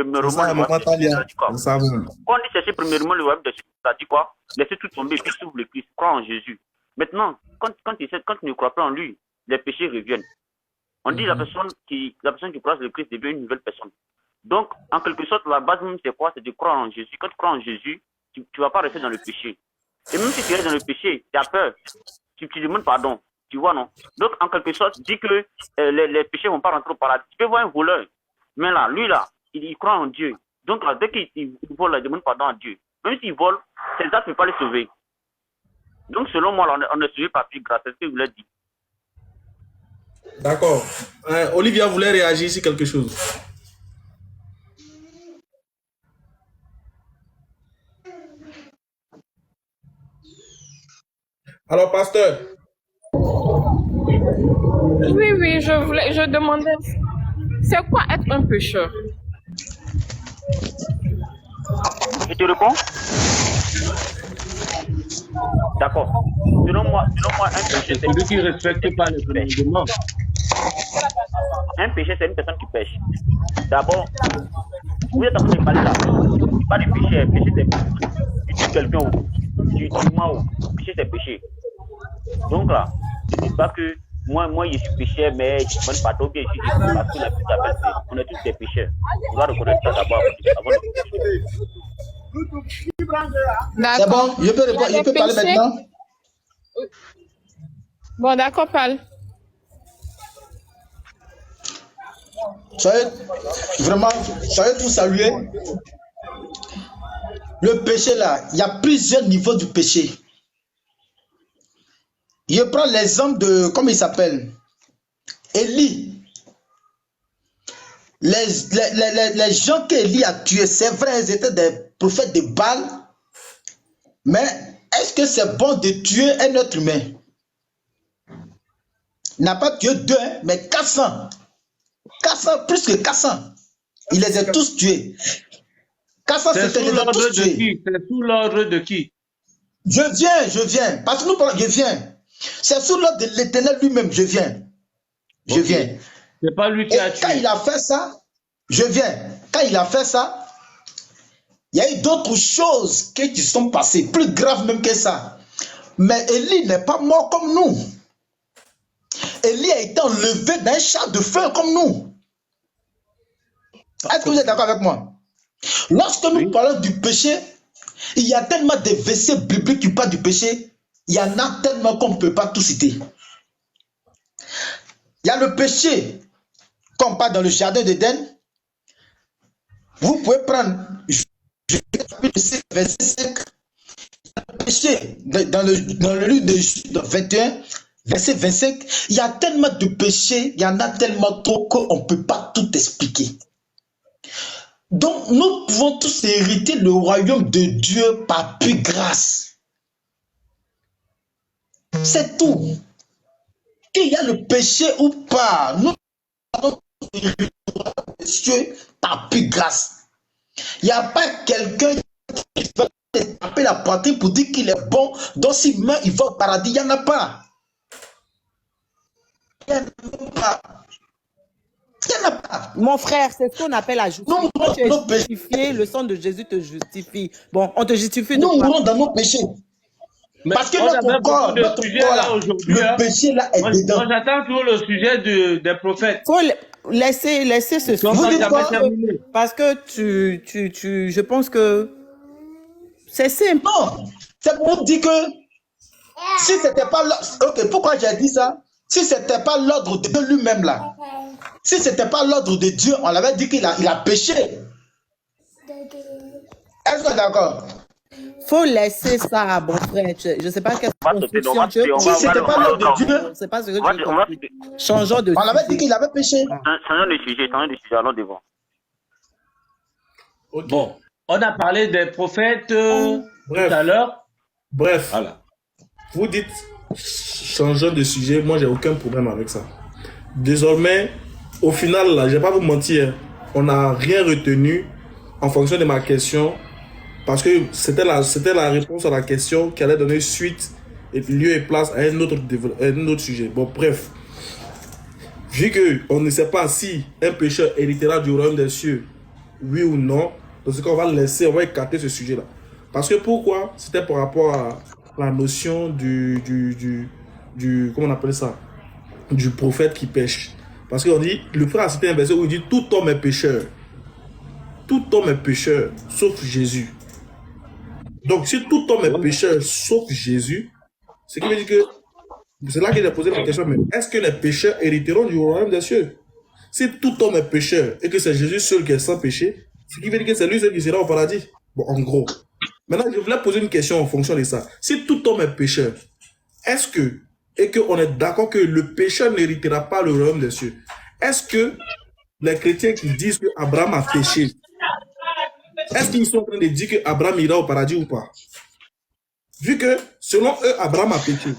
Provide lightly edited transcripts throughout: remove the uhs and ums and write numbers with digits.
premièrement le royaume des cieux, ça dit quoi? Ça va. Quand on dit chercher premièrement le royaume des cieux, ça dit quoi? Laissez tout tomber, puis s'ouvre le Christ, crois en Jésus. Maintenant, quand tu ne crois pas en lui, les péchés reviennent. On dit la personne qui croit en le Christ devient une nouvelle personne. Donc, en quelque sorte, la base même, c'est quoi? C'est de croire en Jésus. Quand tu crois en Jésus, tu ne vas pas rester dans le péché. Et même si tu restes dans le péché, tu as peur. Tu demandes pardon. Tu vois, non? Donc, en quelque sorte, dis que les péchés ne vont pas rentrer au paradis. Tu peux voir un voleur. Mais là, lui, là, il croit en Dieu. Donc, là, dès qu'il vole, il demande pardon à Dieu. Même s'il vole, ses actes ne peuvent pas les sauver. Donc, selon moi, là, on ne sauvé par plus grâce. C'est ce que je voulais dire. D'accord. Olivia voulait réagir sur quelque chose. Alors, pasteur. Oui, je demandais, c'est quoi être un pécheur? Je te réponds. D'accord. Selon moi, un péché, c'est celui qui ne respecte pas les commandements. Un péché, c'est une personne qui pêche. D'abord, vous êtes en train de parler là. C'est pas du péché. Péché, c'est tu tues quelqu'un ou tu mens. Péché, c'est péché. Donc là, je ne dis pas que moi, je suis pécheur, mais je ne demande pas trop bien. Parce qu'on est tous des pécheurs. On doit reconnaître ça d'abord avant de. C'est bon, je peux parler maintenant. Bon, d'accord, parle. Soyez tous salués. Le péché là, il y a plusieurs niveaux du péché. Je prends l'exemple de, comment il s'appelle? Élie. Les gens qu'Élie a tués, c'est vrai, ils étaient des prophètes de Baal. Mais est-ce que c'est bon de tuer un être humain? Il n'a pas tué 2, mais 400. 400, plus que 400. Il les a tous tués. 400, c'était les a tous tués. C'est sous l'ordre de qui? Je viens. Parce que nous parlons, je viens. C'est sous l'ordre de l'Éternel lui-même, je viens. Je viens. C'est pas lui qui a tué. Quand il a fait ça, je viens. Quand il a fait ça, il y a eu d'autres choses qui sont passées, plus graves même que ça. Mais Élie n'est pas mort comme nous. Élie a été enlevé d'un char de feu comme nous. Est-ce que vous êtes d'accord avec moi? Lorsque nous parlons du péché, il y a tellement de versets bibliques qui parlent du péché, il y en a tellement qu'on ne peut pas tout citer. Il y a le péché qu'on parle dans le jardin d'Éden. Vous pouvez prendre verset 5. Le péché dans le livre de 21, verset 25. Il y a tellement de péchés, il y en a tellement trop qu'on ne peut pas tout expliquer. Donc, nous pouvons tous hériter le royaume de Dieu par pure grâce. C'est tout. Qu'il y a le péché ou pas, nous pouvons hériter le royaume de Dieu par pure grâce. Il n'y a pas quelqu'un qui va taper la poitrine pour dire qu'il est bon, donc s'il meurt, il va au paradis. Il n'y en a pas. Il n'y en a pas. Il n'y en a pas. Mon frère, c'est ce qu'on appelle la justice. Quand tu es justifié, le sang de Jésus te justifie. Bon, on te justifie de nous quoi? mourons dans nos péchés. Mais parce que notre corps là, le péché là est dedans. Moi, j'attends toujours le sujet des prophètes. Faut laisser ce sujet. Parce que je pense que c'est simple. Non, c'est pour dire que si c'était pas... Ok, pourquoi j'ai dit ça? Si c'était pas l'ordre de Dieu lui-même là, si c'était pas l'ordre de Dieu, on l'avait dit qu'il a péché. Est-ce que tu es d'accord? Faut laisser ça, bon frère. Je ne sais pas quelle construction tu veux. Si c'était pas l'ordre de Dieu, c'est pas ce que tu veux. Changeons de on avait dit qu'il avait péché. Changeons de sujet, allons devant. Okay. Bon, on a parlé des prophètes tout à l'heure. Bref, voilà. Vous dites changeons de sujet, moi j'ai aucun problème avec ça. Désormais, au final, là, je ne vais pas vous mentir, on n'a rien retenu en fonction de ma question. Parce que c'était la réponse à la question qui allait donner suite et lieu et place à un autre sujet. Bon, bref. Vu qu'on ne sait pas si un pécheur héritera du royaume des cieux oui ou non. Dans ce cas, on va écarter ce sujet-là. Parce que pourquoi? C'était par rapport à la notion comment on appelle ça? Du prophète qui pêche. Parce qu'on dit, le frère a cité un verset où il dit, tout homme est pécheur. Tout homme est pécheur, sauf Jésus. Donc, si tout homme est pécheur, sauf Jésus, ce qui veut dire que, c'est là que j'ai posé la question, mais est-ce que les pécheurs hériteront du royaume des cieux? Si tout homme est pécheur et que c'est Jésus seul qui est sans péché, ce qui veut dire que c'est lui seul qui sera au paradis. Bon, en gros. Maintenant, je voulais poser une question en fonction de ça. Si tout homme est pécheur, est-ce que, et qu'on est d'accord que le pécheur n'héritera pas le royaume des cieux, est-ce que les chrétiens qui disent que Abraham a péché, est-ce qu'ils sont en train de dire que Abraham ira au paradis ou pas? Vu que, selon eux, Abraham a péché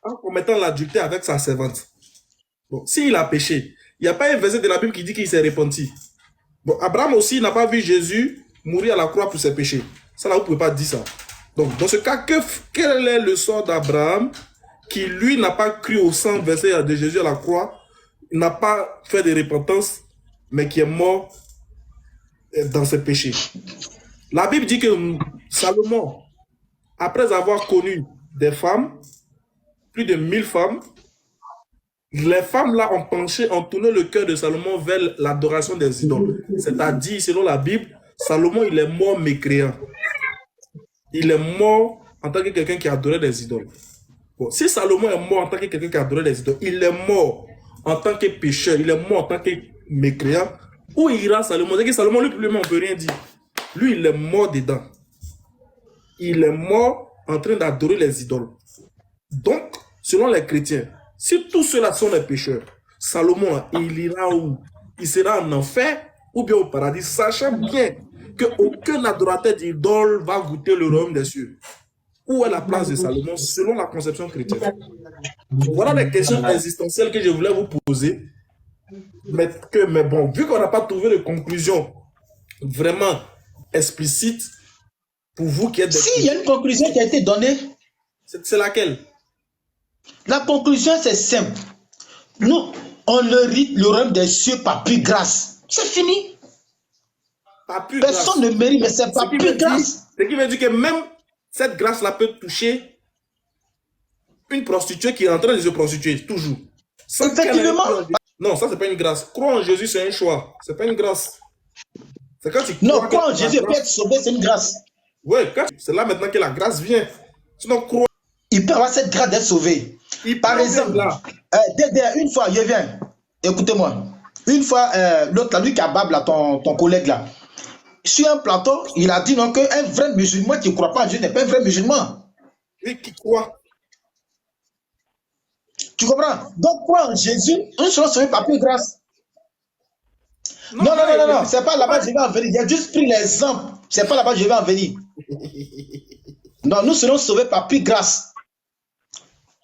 en commettant l'adultère avec sa servante. Bon, s'il a péché, il n'y a pas un verset de la Bible qui dit qu'il s'est repenti. Bon, Abraham aussi n'a pas vu Jésus mourir à la croix pour ses péchés. Ça, là, vous ne pouvez pas dire ça. Donc, dans ce cas, quel est le sort d'Abraham qui, lui, n'a pas cru au sang versé de Jésus à la croix, n'a pas fait de repentance, mais qui est mort dans ses péchés? La Bible dit que Salomon, après avoir connu des femmes, plus de 1000 femmes, les femmes là ont tourné le cœur de Salomon vers l'adoration des idoles. C'est-à-dire, selon la Bible, Salomon, il est mort mécréant. Il est mort en tant que quelqu'un qui adorait des idoles. Bon, si Salomon est mort en tant que quelqu'un qui adorait des idoles, il est mort en tant que pécheur, il est mort en tant que mécréant. Où ira Salomon? C'est que Salomon, lui, on ne peut rien dire. Lui, il est mort dedans. Il est mort en train d'adorer les idoles. Donc, selon les chrétiens, si tous ceux-là sont des pécheurs, Salomon, il ira où? Il sera en enfer ou bien au paradis, sachant bien qu'aucun adorateur d'idole va goûter le royaume des cieux. Où est la place de Salomon selon la conception chrétienne? Voilà les questions existentielles que je voulais vous poser. Mais bon, vu qu'on n'a pas trouvé de conclusion vraiment explicite pour vous qui êtes des... Si, il y a une conclusion qui a été donnée. C'est laquelle? La conclusion, c'est simple. Nous, on hérite le royaume des cieux par pure grâce. C'est fini. Personne ne mérite, mais c'est par pure grâce. Ce qui veut dire que même cette grâce-là peut toucher une prostituée qui est en train de se prostituer, toujours. Effectivement. Non, ça, c'est pas une grâce. Croire en Jésus, c'est un choix. C'est pas une grâce. C'est quand tu non, croire en Jésus et être sauvé, c'est une grâce. Oui, c'est là maintenant que la grâce vient. Sinon, croire. Il peut avoir cette grâce d'être sauvé. Par exemple, une fois, je viens, écoutez-moi. Une fois, l'autre, là, lui qui a bab, là, ton collègue là, sur un plateau, il a dit non, qu'un vrai musulman qui ne croit pas en Dieu n'est pas un vrai musulman. Et qui croit? Tu comprends? Donc, croire en Jésus, nous serons sauvés par pure grâce. Non, c'est pas là-bas que je vais en venir. Il a juste pris l'exemple. C'est pas là-bas que je vais en venir. Non, nous serons sauvés par pure grâce.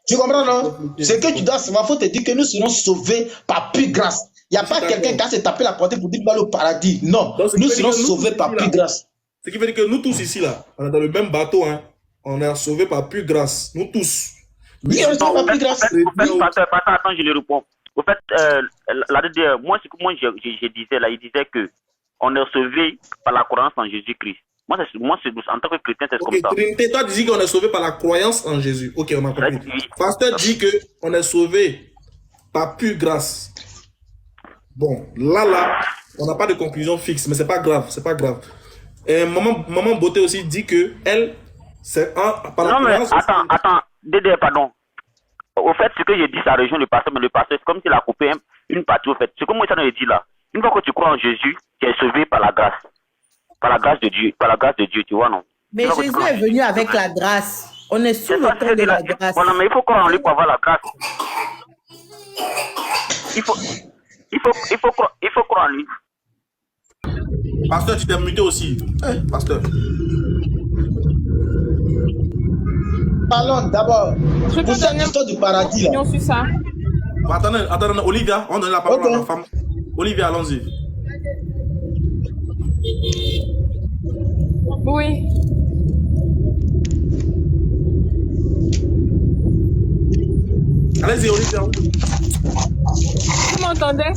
Tu comprends, non? Ce que tu dois savoir, il faut te dire que nous serons sauvés par pure grâce. Il n'y a pas quelqu'un qui a se tapé la portée pour dire qu'il va aller au paradis. Non, nous serons sauvés par pure grâce. Ce qui veut dire que nous tous ici, là, on est dans le même bateau, hein. On est sauvés par pure grâce. Nous tous. Oui, on est sauvés par pure grâce. Attends, je le réponds. Au fait, moi, ce que je disais là, il disait que on est sauvé par la croyance en Jésus-Christ. Moi, en tant que chrétien, c'est comme ça. Toi, tu dis qu'on est sauvé par la croyance en Jésus. Ok, on a compris. Pasteur dit qu'on est sauvé par pure grâce. Bon, là, on n'a pas de conclusion fixe, mais c'est pas grave, c'est pas grave. Et maman Beauté aussi dit que elle, c'est par la croyance. Attends, Dédé, pardon. Au fait, ce que j'ai dit, ça rejoint le pasteur, mais le pasteur, c'est comme s'il a coupé une partie, au fait. Ce que moi, ça me dit là, une fois que tu crois en Jésus, tu es sauvé par la grâce. Par la grâce de Dieu, tu vois, non? Mais Jésus est venu avec la grâce. On est sous le temps de la grâce. Voilà, mais il faut croire en lui pour avoir la grâce. Il faut croire en lui. Pasteur, tu t'es muté aussi. Pasteur. Parlons d'abord. Pour cette histoire du paradis là. Sur ça. Attendez, Olivia, on donne la parole à la femme. Olivia, allons-y. Oui. Allez-y, Olivia. Vous m'entendez?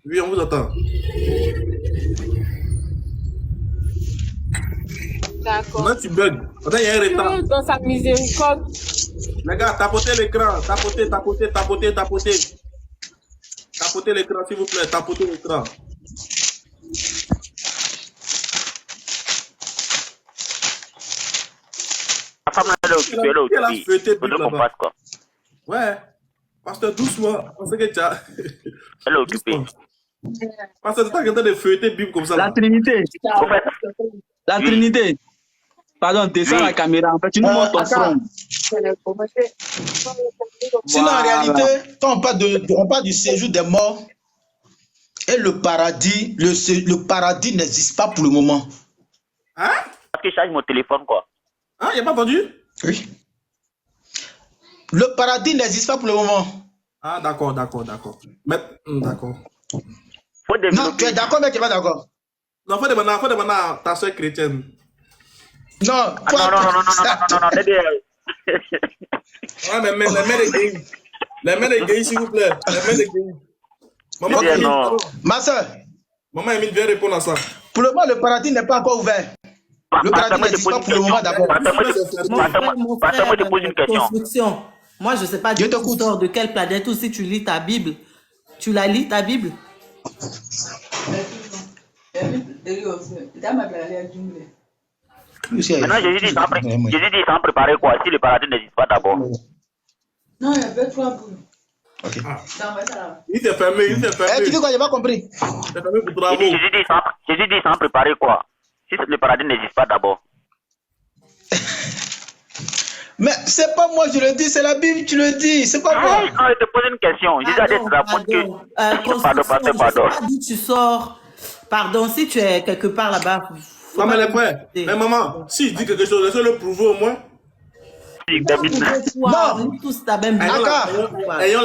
Oui, on vous attend. d'accord. Maintenant, tu bugs. Maintenant, il y a un retard. Dieu, dans sa miséricorde. Les gars, tapotez l'écran. Tapotez. Tapotez l'écran, s'il vous plaît. Tapotez l'écran. La femme, elle est occupée, Elle a feuilleté Faudrait Bible qu'on là-bas. passe, quoi. Ouais. Pasteur, doucement. Je pensais que tu as... Elle est occupée. Pasteur, tu es en train de feuilleter Bible comme ça. La Là. Trinité. Au fait, La Oui. Trinité. Pardon, descends Oui. la caméra. En fait, tu nous montres ton Attends. front. Sinon, en Voilà. réalité, quand on parle du séjour des morts et le paradis, le paradis n'existe pas pour le moment. Hein? parce que je charge mon téléphone, quoi. Hein? Il n'y a pas entendu? Oui. Le paradis n'existe pas pour le moment. Ah, d'accord. Mais, d'accord. Faut Non, développer. tu es d'accord, mais tu n'es pas d'accord. Non, faut demander à ta soeur chrétienne. Non, Ah, toi, non, Ouais, mais les mains de gays, s'il vous plaît. Les mains de gays. Maman, Eh bien, Emile, non. pardon. ma soeur, Maman Emile, viens répondre à ça. pour le moment, le paradis n'est pas encore ouvert. Le paradis n'existe pas pour le moment d'abord. Mon frère, Moi, je te pose une question. construction. Moi, je ne sais pas Je d'où tu t'écoute. sors, de quelle planète, ou si tu lis ta Bible. Tu la lis, ta Bible? Maintenant, Jésus dit, sans préparer quoi, si le paradis n'existe pas d'abord. Non, il y avait 3 boules. Ok. Il s'est fermé, Eh, tu dis quoi, j'ai pas compris. Il s'est fermé pour Il travaux. dit, Jésus dit sans préparer quoi, si le paradis n'existe pas d'abord. Mais c'est pas moi, je le dis, c'est la Bible, tu le dis, c'est pas moi. Non, je te pose une question. Jésus a dit te répondre que... Pardon. Je sais pas d'où tu sors. Pardon, si tu es quelque part là-bas. Non, mais les frères, mais maman, si je dis quelque chose, laissez-le prouver au moins. Non, tous ta même Bible.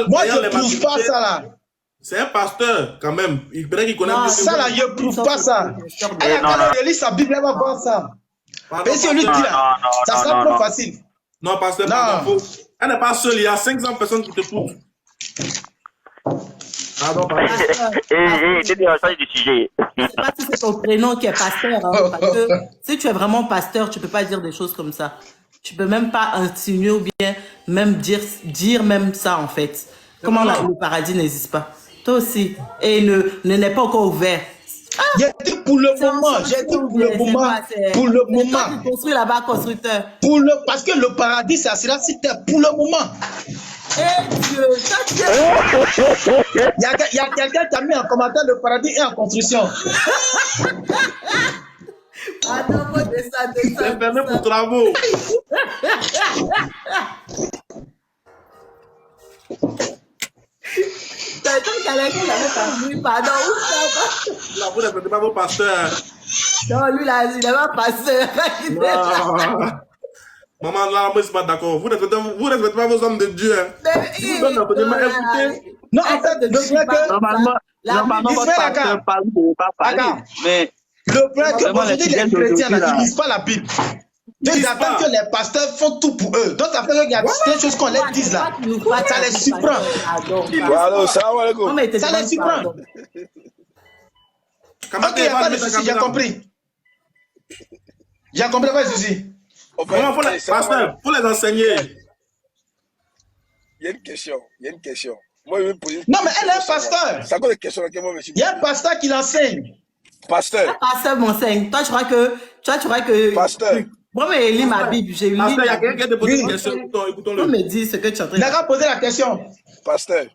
Moi, je ne prouve pas ça là. C'est un pasteur, quand même. Il paraît qu'il connaît Non, mieux que Ça là, vous. je ne prouve pas ça. Elle a quand même lu sa Bible, elle va voir ça. Pardon, Et si on lui dit là, ça sera trop facile. Non, pasteur, Non. pardon, faux. Elle n'est pas seule, il y a 500 personnes qui te poussent. Pardon. on change du sujet. Je sais pas si c'est ton prénom qui est pasteur, hein, parce que si tu es vraiment pasteur, tu peux pas dire des choses comme ça. Tu peux même pas insinuer ou bien même dire même ça en fait. Comment le paradis n'existe pas? Toi aussi. Et n'est pas encore ouvert. J'ai dit pour le moment, j'ai dit pour le moment, pour le moment. Tu construis là-bas, constructeur. Parce que le paradis, ça sera si t'es pour le moment. Eh Dieu, ça tu es... Il y a quelqu'un qui a mis en commentaire le paradis est en construction. Attends, moi, descends. C'est fermé pour travaux. T'as dit qu'il avait pas vu, pardon, où ça va? Là, vous ne faites pas vos pasteurs. Non, lui, là, il n'est pas pasteur. Non. Maman, là, moi, je ne suis pas d'accord. Vous ne respectez pas vos hommes de Dieu. Hein. Vous donnez l'opportunité, écoutez. Non, en fait, le vrai que Normalement, votre pasteur parle de ne pas parler. Mais le vrai que Vraiment, aujourd'hui, les les chrétiens, là. ils ne lisent pas la Bible. Donc, ils attendent que les pasteurs font tout pour eux. Donc, ça fait qu'il y a des choses qu'on leur dise là. Ça les surprend. Allô, salam alaikum. Ça les surprend. Ok, il n'y a pas de souci, j'ai compris. J'ai compris, pas de souci. Maman, pasteur, faut les enseigner. Il y a une question. Moi, je vais me poser. Non, mais elle est un pasteur. C'est encore des questions que moi, je me suis Il y a un pasteur qui l'enseigne. Pasteur. Pasteur m'enseigne. Toi, tu crois que... Pasteur. Moi, mais lis ma Bible. J'ai lu. Pasteur, il y a quelqu'un qui a déposé une question. Tu Écoutons-le. me dis ce que tu es en train de D'accord, posez la question. Pasteur.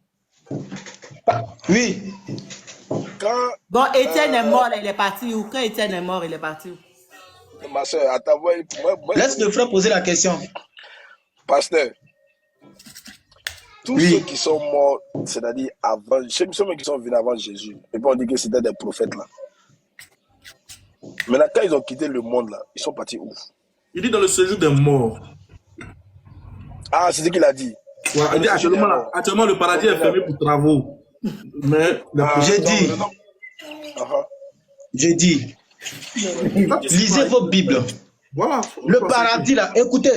Oui. Quand. Bon, Étienne est mort, là, il est parti où? Quand Étienne est mort, il est parti où? Ma soeur, attends, moi, Laisse le frère poser la question. Pasteur. Tous Oui. ceux qui sont morts, c'est-à-dire avant, ceux qui sont venus avant Jésus, et puis on dit que c'était des prophètes là. Maintenant, quand ils ont quitté le monde là, ils sont partis où? Il dit dans le séjour des morts. Ah, c'est ce qu'il a dit. Ouais, il dit actuellement, le paradis est fermé pour travaux. Mais, J'ai dit. J'ai dit. Lisez vos Bibles. Voilà. Le paradis là, écoutez,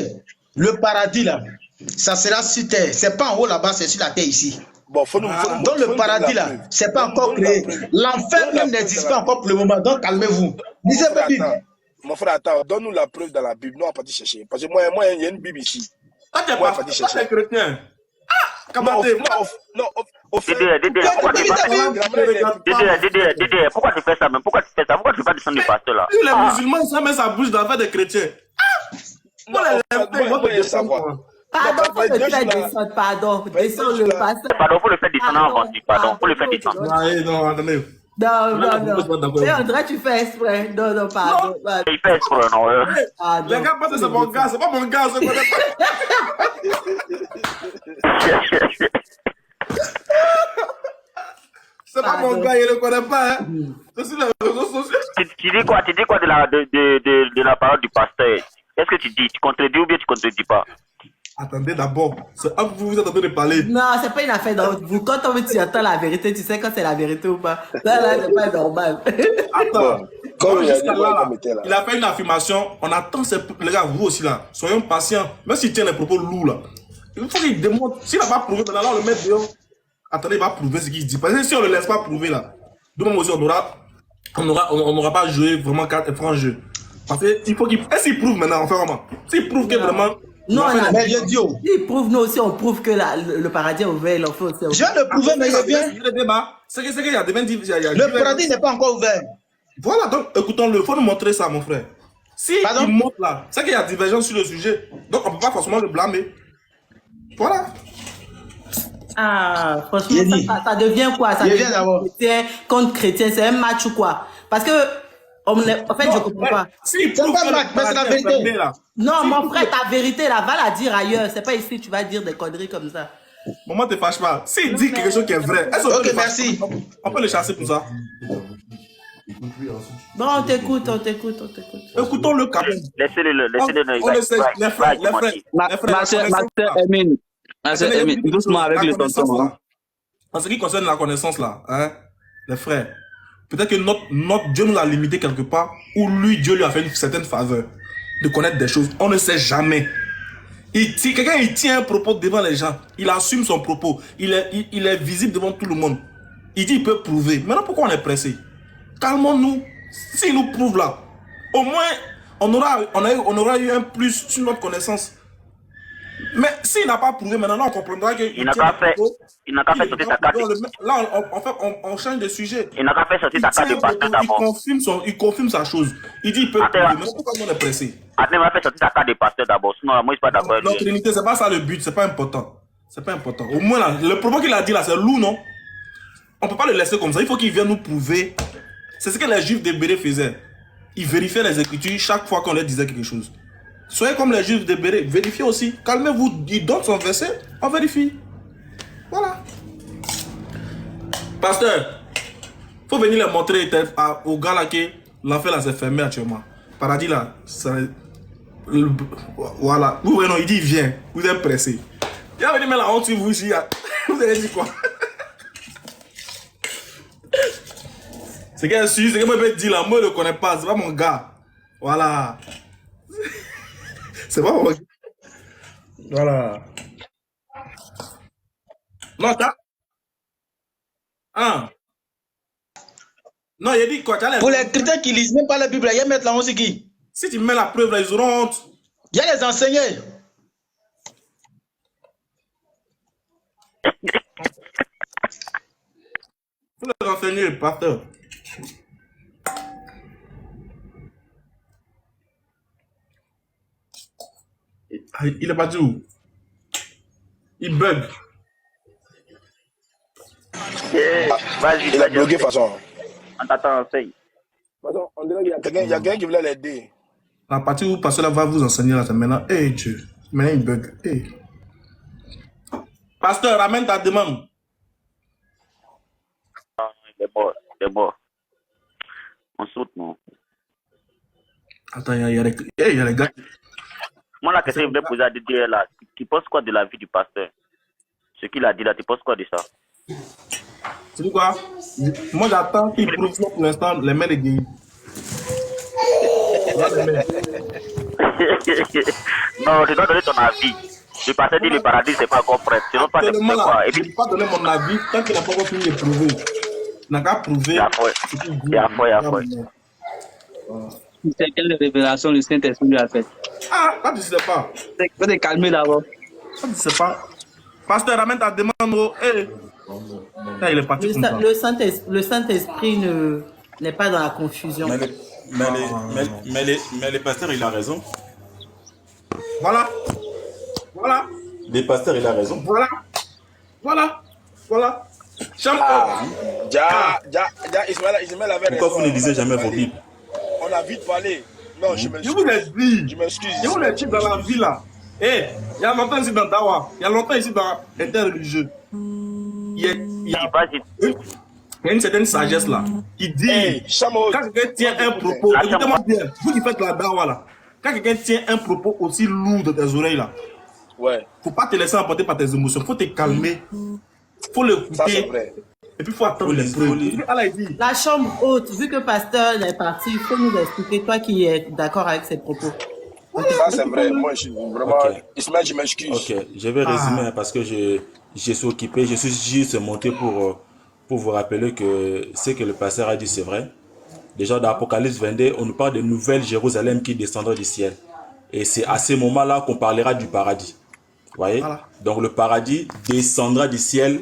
le paradis là, ça sera sur terre. C'est pas en haut là-bas, c'est sur la terre ici. Bon, faut nous Donc le paradis là, c'est pas encore créé. L'enfer même n'existe pas encore pour le moment. Donc calmez-vous. Lisez vos Bibles. Mon frère, attends, donne-nous la preuve dans la Bible. Nous, on va partir chercher. Parce que moi, il y a une Bible ici. Toi, t'es Moi, pas on va partir chercher. chrétien. Non, au fait. Dédé, pourquoi tu fais ça même? Pourquoi tu fais ça? Pourquoi tu fais pas descendre le pasteur là? Les musulmans, ils mettent sa bouche dans l'affaire des chrétiens. Moi, je savoir. Pardon, faut le faire descendre, pardon. Descendre le pasteur. Pardon, faut le faire descendre avant. Pardon, faut le faire descendre. Non, attendez. Non. Et André, tu fais exprès. Non, pardon. Il fait exprès, non. Les gars pensent que c'est mon gars, c'est pas mon gars, c'est c'est pas mon gars, il ne le connaît pas. Hein. C'est sur les réseaux sociaux. Tu dis quoi de la parole du pasteur? Qu'est-ce que tu dis? Tu contredis ou bien tu contredis pas? Attendez d'abord, c'est à vous êtes en train de parler. Non, c'est pas une affaire d'entre vous. Quand tu entends la vérité, tu sais quand c'est la vérité ou pas. Là, c'est pas normal. Attends, Comme il a dit, il a fait une affirmation, on attend, les gars, vous aussi là, soyons patients, même s'il tient les propos lourds là. Il faut qu'il démontre, s'il n'a pas prouvé, maintenant on le met dehors. Attendez, il va prouver ce qu'il dit. Parce que si on ne le laisse pas prouver là, demain aussi on n'aura pas joué vraiment 4 francs jeux. Parce qu'il faut qu'il. Est-ce qu'il prouve maintenant, enfin vraiment? S'il prouve que vraiment. Non, mais je dis, il prouve, nous aussi, on prouve que le paradis est ouvert, l'enfer aussi. Je viens de prouver, mais je viens. Le débat, c'est qu'il y a des Le paradis n'est pas encore ouvert. Voilà, donc écoutons-le, il faut nous montrer ça, mon frère. Si il montre là, c'est qu'il y a divergence sur le sujet, donc on ne peut pas forcément le blâmer. Voilà. Ah, franchement, ça devient quoi? Ça devient chrétien contre chrétien, c'est un match ou quoi? Parce que, en fait, je comprends pas. Si, c'est pas un match, mais c'est la vérité. Non, mon frère, ta vérité là, va la dire ailleurs. C'est pas ici, tu vas dire des conneries comme ça. Maman, te fâche pas. S'il dit quelque chose qui est vrai, ok, merci. On peut le chasser pour ça. Bon, on t'écoute. Écoutons-le quand même. Laissez-le. On le sait, les frères. Master Emine, doucement avec le tonton. En ce qui concerne la connaissance là, hein, les frères, peut-être que notre Dieu nous l'a limité quelque part, ou lui, Dieu lui a fait une certaine faveur de connaître des choses. On ne sait jamais. Si quelqu'un il tient un propos devant les gens, il assume son propos, il est visible devant tout le monde. Il dit il peut prouver. Maintenant, pourquoi on est pressé? Calmons-nous. S'il nous prouve là, au moins, on aura eu un plus sur notre connaissance. Mais s'il n'a pas prouvé, maintenant on comprendra qu'il n'a qu'à faire sauter sa carte. Là, on change de sujet. Il n'a qu'à faire sauter sa carte de pasteur d'abord. Il confirme sa chose. Il dit il peut prouver. Mais pourquoi on est pressé? Attends, il va faire sortir sa carte de pasteur d'abord. Sinon, moi, je ne suis pas d'accord. Non, Trinité, c'est pas ça le but. C'est pas important. C'est pas important. Au moins, là, le propos qu'il a dit là, c'est lourd, non? On peut pas le laisser comme ça. Il faut qu'il vienne nous prouver. C'est ce que les Juifs de Béré faisaient. Ils vérifiaient les Écritures chaque fois qu'on leur disait quelque chose. Soyez comme les Juifs de Béré, vérifiez aussi. Calmez-vous, il donne son verset, on vérifie. Voilà. Pasteur, faut venir les montrer aux gars là que l'enfer là s'est fermé actuellement. Paradis là, voilà. Vous voyez, non, il dit viens, vous êtes pressé. Il va venir mettre la honte sur vous ici. Vous allez dire quoi? C'est qu'un Suisse, c'est que moi je dis là, moi je ne le connais pas, c'est pas mon gars. Voilà. C'est pas mon gars. Voilà. Non, t'as. Ah. Non, il a dit quoi? Pour les chrétiens qui lisent même pas la Bible, il y a mettre la honte sur qui? Si tu mets la preuve là, ils auront honte. Il y a les enseignants. Faut les renseigner, pasteur. Il est parti où? Il bug. Vas-y, il a bloqué de toute façon. On t'attend, enseigne. On dirait qu'il y a quelqu'un qui voulait l'aider. La partie où pasteur là va vous enseigner là, c'est maintenant. Eh Dieu. Maintenant il bug. Hey. Pasteur, ramène ta demande. Il est mort. On saute, non? Attends, il y a les gars. Moi, la question que je voulais poser à Didier là, tu penses quoi de la vie du pasteur? Ce qu'il a dit là, tu penses quoi de ça? Tu dis quoi? Moi, j'attends qu'il prouve ça pour l'instant, les mains de Guy. Non, tu dois donner ton avis. Le pasteur dit le paradis, c'est pas encore prêt. Sinon, pas de quoi. Et puis, je ne peux pas donner mon avis tant qu'il n'a pas encore fini de prouver. Il n'a qu'à prouver. Il y a foi. C'est quelle révélation le Saint-Esprit lui a faite? Ah, quand tu sais pas. Faut te calmer d'abord. Quand tu sais pas. Pasteur, ramène ta demande. Oh, hey. Là, il est parti comme ça. Le Saint-Esprit n'est pas dans la confusion. Mais les pasteurs, il a raison. Voilà. Voilà. Les pasteurs, il a raison. Voilà. Voilà. Voilà. Ismaël avait raison. Pourquoi vous ne lisez jamais vos Bibles? On a vite parlé. Non, je m'excuse. Je vous l'ai dit. Je m'excuse. Je vous l'ai dit dans la vie là. Eh, il y a longtemps ici dans Dawa. Il y a longtemps ici dans l'interreligieux. Il y a une certaine sagesse là qui dit quand quelqu'un tient un propos, écoutez-moi bien, vous qui faites la Dawa là, quand quelqu'un tient un propos aussi lourd de tes oreilles là, faut pas te laisser emporter par tes émotions, faut te calmer, faut l'écouter. Ça c'est vrai. Et puis il faut attendre les preuves. La chambre haute, vu que pasteur est parti, il faut nous expliquer, toi qui es d'accord avec ses propos. Ça c'est vrai, moi je suis vraiment... Ismaël, je m'excuse. Ok, je vais résumer parce que je suis occupé, je suis juste monté pour vous rappeler que ce que le pasteur a dit c'est vrai. Déjà dans Apocalypse 22, on nous parle de nouvelle Jérusalem qui descendra du ciel. Et c'est à ce moment-là qu'on parlera du paradis. Vous voyez? Donc le paradis descendra du ciel.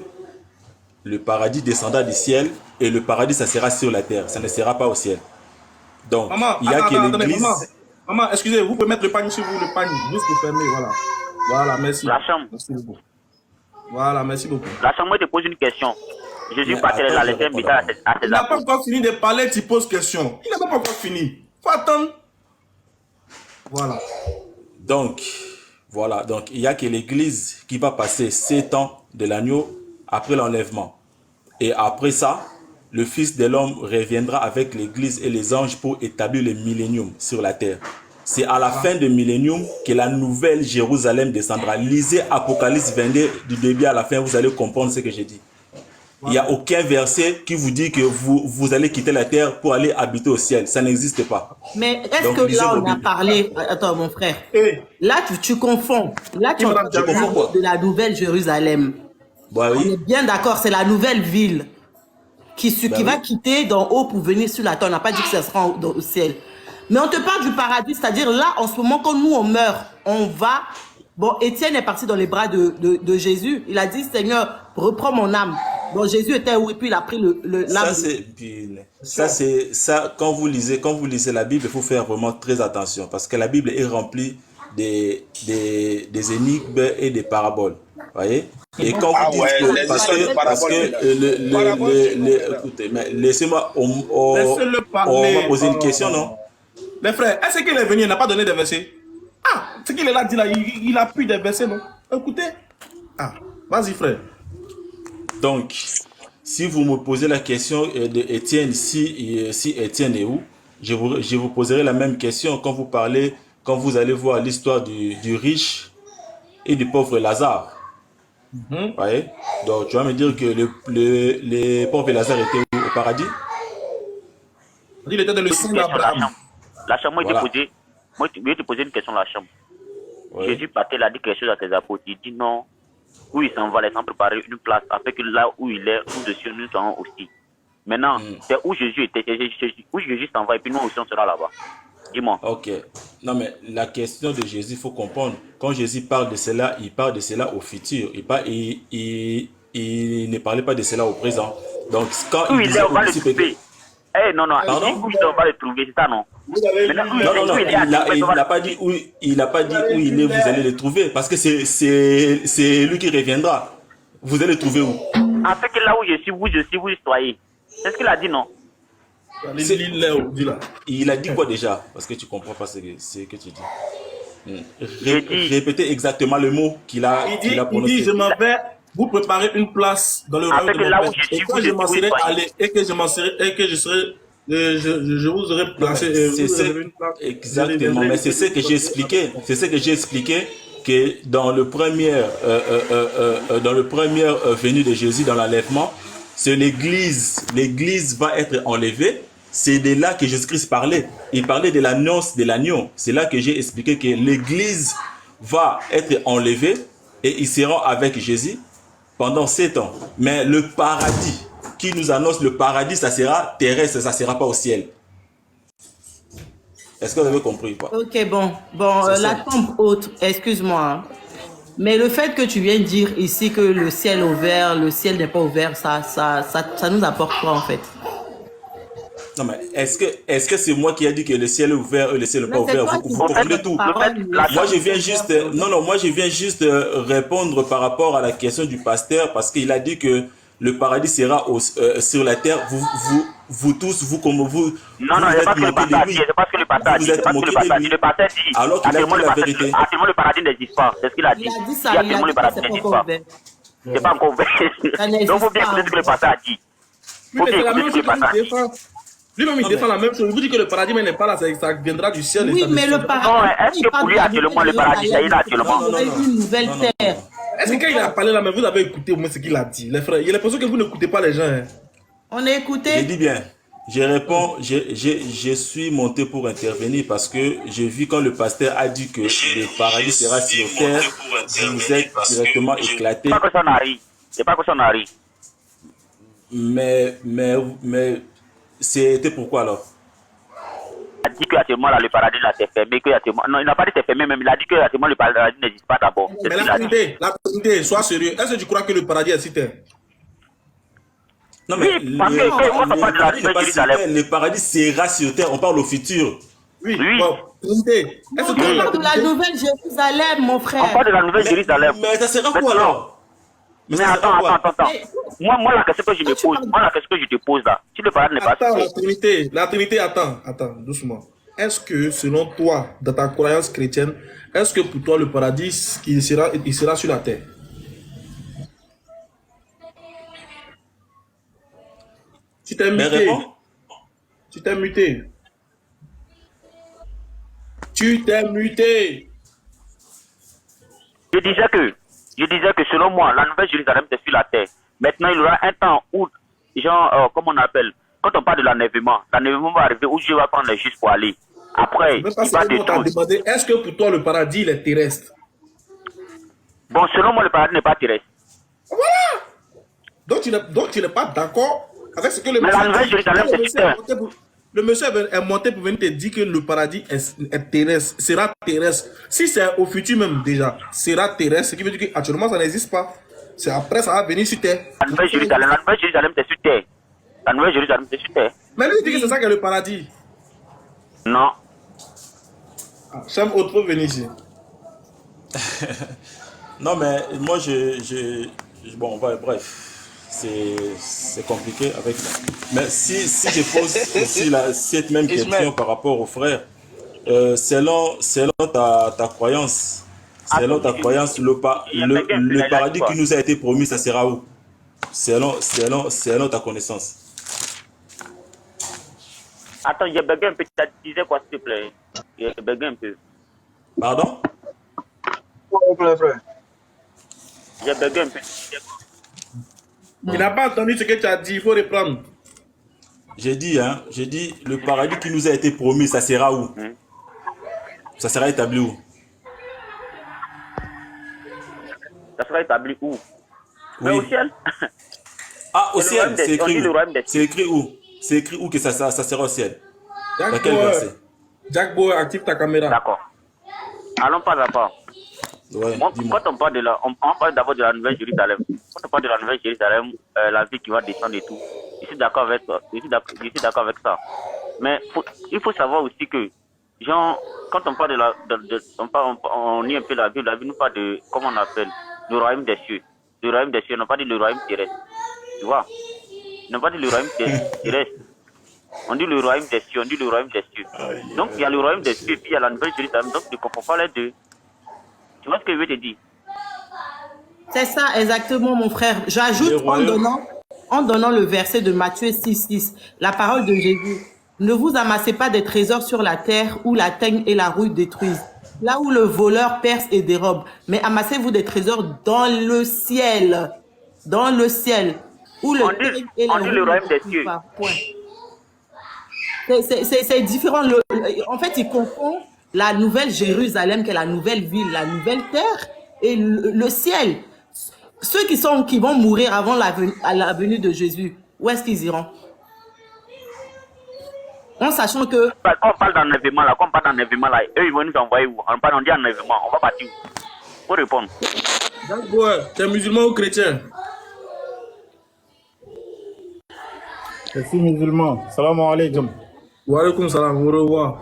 Le paradis descendra du ciel et le paradis, ça sera sur la terre. Ça ne sera pas au ciel. Donc, maman, il y a que l'église... Maman, excusez, vous pouvez mettre le panier sur vous, le panier, juste pour fermer, voilà. Voilà, merci. La chambre. Merci beaucoup. Voilà, merci beaucoup. La chambre, moi, je te pose une question. Jésus partait là, les invités à ses Il n'a pas encore fini de parler, tu poses question. Il n'a pas encore fini. Faut attendre. Voilà. Donc, voilà. Donc, il n'y a que l'église qui va passer 7 ans de l'agneau après l'enlèvement. Et après ça, le Fils de l'homme reviendra avec l'église et les anges pour établir le millénium sur la terre. C'est à la fin du millénium que la nouvelle Jérusalem descendra. Lisez Apocalypse 22 du début à la fin, vous allez comprendre ce que j'ai dit. Il n'y a aucun verset qui vous dit que vous allez quitter la terre pour aller habiter au ciel. Ça n'existe pas. Mais est-ce que là, on a parlé... Attends, mon frère. Là, tu confonds. Là, tu parles de la nouvelle Jérusalem. Bah, oui. On est bien d'accord, c'est la nouvelle ville qui va quitter d'en haut pour venir sur la terre. On n'a pas dit que ça sera au ciel. Mais on te parle du paradis, c'est-à-dire là, en ce moment, quand nous, on meurt, on va... Bon, Étienne est parti dans les bras de Jésus. Il a dit, Seigneur, reprends mon âme. Bon, Jésus était où et puis il a pris l'âme. Ça, quand vous lisez la Bible, il faut faire vraiment très attention parce que la Bible est remplie des énigmes et des paraboles. Voyez? Et quand vous dites écoutez, mais laissez-moi, on va poser une question, non? Les frères, est-ce qu'il est venu, il n'a pas donné des versets? Ah, ce qu'il est là, dit là, il a pris des versets, non? Écoutez. Ah, vas-y, frère. Donc, si vous me posez la question de Étienne, si Étienne est où, je vous poserai la même question quand vous allez voir l'histoire du riche et du pauvre Lazare. Voyez? Donc, tu vas me dire que les pauvres Lazare étaient où, au paradis? Il était dans le sein d'Abraham. La chambre, moi, je vais te poser une question, la chambre. Jésus partait, il a dit quelque chose à ses apôtres. Il dit non. Où il s'en va, laissant préparer une place, afin que là où il est, nous dessus, nous serons aussi. Maintenant, c'est où Jésus était, où Jésus s'en va, et puis nous aussi, on sera là-bas. Dis-moi. Ok. Non, mais la question de Jésus, il faut comprendre. Quand Jésus parle de cela, il parle de cela au futur. Il ne parlait pas de cela au présent. Donc, quand où il est, on va le trouver. Non, où on va le trouver, c'est ça, non? Il n'a pas dit où il est, vous allez le trouver. Parce que c'est lui qui reviendra. Vous allez le trouver où? En fait, là où je suis, vous soyez. C'est ce qu'il a dit, non? Il a dit quoi déjà? Parce que tu ne comprends pas ce que tu dis. Répétez exactement le mot qu'il a prononcé. Il dit, je m'en vais vous préparer une place dans le royaume de mon Père. Et quand je m'en serai allé, et que je vous aurai placé. Exactement, mais c'est ce que j'ai expliqué. C'est ce que j'ai expliqué, que dans le premier venue de Jésus dans l'enlèvement, c'est l'église va être enlevée. C'est de là que Jésus-Christ parlait. Il parlait de l'annonce de l'agneau. C'est là que j'ai expliqué que l'église va être enlevée et ils seront avec Jésus pendant 7 ans. Mais le paradis, qui nous annonce le paradis, ça sera terrestre, ça ne sera pas au ciel. Est-ce que vous avez compris ou pas? Ok, bon, C'est la ça. tombe haute, excuse-moi, hein. Mais le fait que tu viens dire ici que le ciel est ouvert, le ciel n'est pas ouvert, ça nous apporte quoi en fait? Non, mais est-ce que c'est moi qui ai dit que le ciel est ouvert et le ciel n'est Mais pas c'est ouvert? toi Vous qui confondez dis tout. parole, Moi, je viens juste, moi, je viens juste répondre par rapport à la question du pasteur parce qu'il a dit que le paradis sera sur la terre. Vous tous, vous comme vous, Non, vous non, vous c'est êtes pas ce que le moqués de pasteur a lui. dit. C'est pas ce que le pasteur a Vous dit. vous C'est êtes pas ce que moqué le de pasteur a dit. lui. Le pasteur dit. Alors qu'il a dit la vérité. Actuellement, le paradis n'existe pas. C'est ce qu'il a dit. Il a dit ça, il Actuellement, a le dit que paradis c'est pas n'existe encore pas. ouvert. C'est pas encore ouvert. Ça n'existe Donc, il faut bien pas écouter ce que le pasteur a dit. Oui, Faut mais bien c'est la écouter même ce que chose le pasteur a qu'il dit. défend. Lui-même, il défend la même chose. Il vous dit que le paradis même n'est pas là, ça viendra du ciel. Oui, mais le Non, paradis. est-ce que pour lui, actuellement, le paradis, ça y est là, actuellement? Il aurait eu une nouvelle terre. Est-ce que quand il a parlé là, mais vous avez écouté au moins ce qu'il a dit, les frères? Il y a l'impression que vous n'écoutez pas les gens. Hein. On a écouté. J'ai dit bien. Je réponds, je suis monté pour intervenir parce que j'ai vu quand le pasteur a dit que le paradis sera sur terre, vous êtes directement éclaté. C'est pas que ça n'arrive. C'est pas que ça n'arrive. Mais c'était pourquoi alors? Il a dit qu'actuellement, là, le paradis là, c'est fermé. Non, il n'a pas dit c'est fermé, même. Il a dit qu'actuellement, le paradis n'existe pas d'abord. C'est Mais ce qu'il a dit. la Trinité, sois sérieux. Est-ce que tu crois que le paradis est sur terre? Non, mais Oui, parce que quand on parle de la Nouvelle Jérusalem, le paradis sera sur terre, on parle au futur. Oui. Oui. Bon, Trinité. Est-ce On que parle de la nouvelle Jérusalem, mon on frère. parle de la Nouvelle Jérusalem. Mais ça sera quoi Maintenant, alors? Mais ça sera quoi? attends. Mais- Moi, la question que je me pose, là, si le paradis n'est pas Attends, sur terre, la Trinité, attends, doucement. Est-ce que, selon toi, dans ta croyance chrétienne, est-ce que pour toi, le paradis, il sera sur la terre? Tu t'es Mais muté. réponds. Tu t'es muté. Tu t'es muté. je disais que selon moi, la Nouvelle Jérusalem, c'est sur la terre. Maintenant, il y aura un temps où, genre, comment on appelle, quand on parle de l'enlèvement va arriver où Dieu va prendre les justes pour aller. Après, Même pas il va seulement t'as détruire. demandé, est-ce que pour toi, le paradis, il est terrestre? Bon, selon moi, le paradis n'est pas terrestre. Donc, tu n'es pas d'accord avec ce que le Mais la Nouvelle dit. Jérusalem, c'est sur terre. Le monsieur est monté pour venir te dire que le paradis est terrestre, sera terrestre. Si c'est au futur même déjà, sera terrestre, ce qui veut dire qu'actuellement ça n'existe pas. C'est après ça va venir sur terre. La Nouvelle Jérusalem, c'est sur terre. La Nouvelle Jérusalem, c'est sur terre. Mais lui il dit que c'est ça qui est le paradis. Non. Cham autre peut venir ici. Non, mais moi, bon, bref, c'est compliqué avec ça. Mais si je pose aussi cette même question par rapport aux frères, selon ta croyance, le paradis qui nous a été promis, ça sera où? Selon ta connaissance. Attends, j'ai bugué un peu. Tu disais quoi, s'il te plaît? J'ai bugué un peu. Pardon? J'ai bugué un peu. Il n'a pas entendu ce que tu as dit, il faut reprendre. J'ai dit, le paradis qui nous a été promis, ça sera où? Ça sera établi où? Ça sera établi où? Mais Oui. au ciel. Ah, au C'est le ciel, royaume des- c'est on dit écrit le où? royaume des C'est écrit où? C'est écrit où que ça sera au ciel? Dans Jack quel Bauer, verset? Jack Bauer, active ta caméra. D'accord. Allons pas à pas. Ouais, Moi, dis-moi. quand on parle on parle d'abord de la Nouvelle Jérusalem. Quand on parle de la Nouvelle Jérusalem, la vie qui va descendre et tout. Je suis d'accord avec ça. Je suis d'accord avec ça. Mais il faut savoir aussi que, genre, quand on parle on lit un peu la Bible nous parle de, comment on appelle, le royaume des cieux. Le royaume des cieux, on n'a pas dit le royaume terrestre. Tu vois? On n'a pas dit le royaume terrestre. On dit le royaume des cieux, Donc, il y a le royaume des cieux, puis il y a la Nouvelle Jérusalem. Donc, tu ne comprends pas les deux. Tu vois ce que je veux te dire? C'est ça, exactement, mon frère. J'ajoute en donnant le verset de Matthieu 6,6, la parole de Jésus. Ne vous amassez pas des trésors sur la terre où la teigne et la rouille détruisent, là où le voleur perce et dérobe, mais amassez-vous des trésors dans le ciel. Dans le ciel. Où le teigne et la on dit rouille le royaume ne des détruisent cieux. pas. Point. C'est différent. En fait, il confond la nouvelle Jérusalem, qui est la nouvelle ville, la nouvelle terre, et le ciel. Ceux qui vont mourir avant la venue de Jésus, où est-ce qu'ils iront? En sachant que... Quand on parle d'enlèvement là, eux ils vont nous envoyer où? On dit enlèvement, on va partir où? Faut répondre. D'accord, t'es musulman ou chrétien? Je suis musulman. Salam alaikum. Wa alaikum salam, au revoir.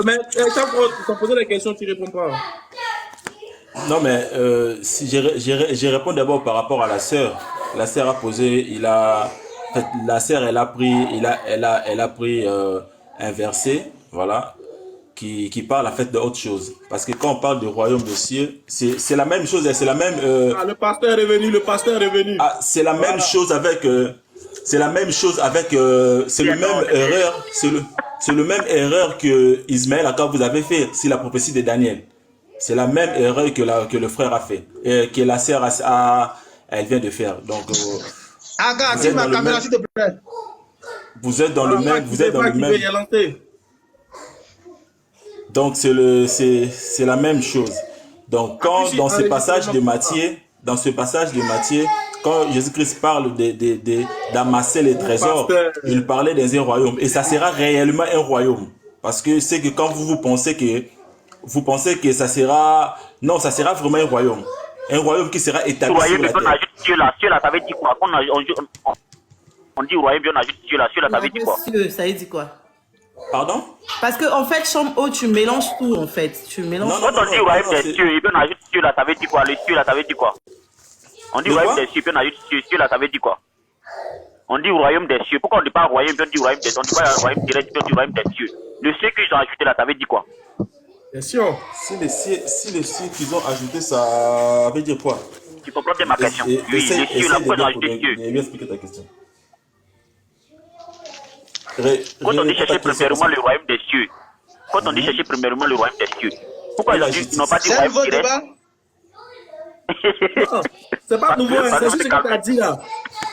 Mais chaque fois que tu poses la question, tu réponds pas. Non, mais si je réponds d'abord par rapport à la sœur. La sœur a posé, en fait, la sœur, elle a pris un verset, voilà, qui parle en fait d'autre chose. Parce que quand on parle du royaume des cieux, c'est la même chose, c'est la même. Le pasteur est revenu, Ah, c'est la même chose avec. C'est la même chose avec. C'est le même erreur. C'est le même erreur que Ismaël quand vous avez fait sur la prophétie de Daniel. C'est la même erreur que le frère a fait et que la sœur elle vient de faire. Donc Aga, dis ma caméra s'il te plaît. Vous êtes dans le même. Donc c'est la même chose. Donc quand dans ce passage de Matthieu, quand Jésus-Christ parle d'amasser les trésors, il parlait dans un royaume et ça sera réellement un royaume. Parce que c'est que quand vous pensez que ça sera... Non, ça sera vraiment un royaume. Un royaume qui sera établi sur la terre. Dieu là, ça veut dire quoi? On dit royaume, on ajoute Dieu là, ça veut dire quoi? Ça veut dire quoi? Pardon? Parce que en fait, chambre haute, tu mélanges tout en fait. Tu mélanges. Quand on dit royaume des cieux, et puis on ajoute Dieu là, ça veut dire quoi? Le cieux là, ça veut dire quoi? On dit royaume des cieux, puis on ajoute cieux là, ça veut dire quoi? On dit royaume des cieux. Pourquoi on ne dit pas royaume, puis on dit royaume des cieux? On dit pas royaume direct, puis on dit royaume des cieux. Le cieux qu'ils ont ajouté là, ça veut dire quoi? Bien sûr. Si les cieux qu'ils ont ajouté, ça veut dire quoi? Tu comprends bien ma question? Oui, les cieux là, pourquoi ils ont ajouté cieux? Je vais expliquer ta question. Quand on dit chercher premièrement le royaume des cieux, pourquoi ils n'ont pas dit royaume direct? Non, c'est pas nouveau, c'est ce que tu as dit là.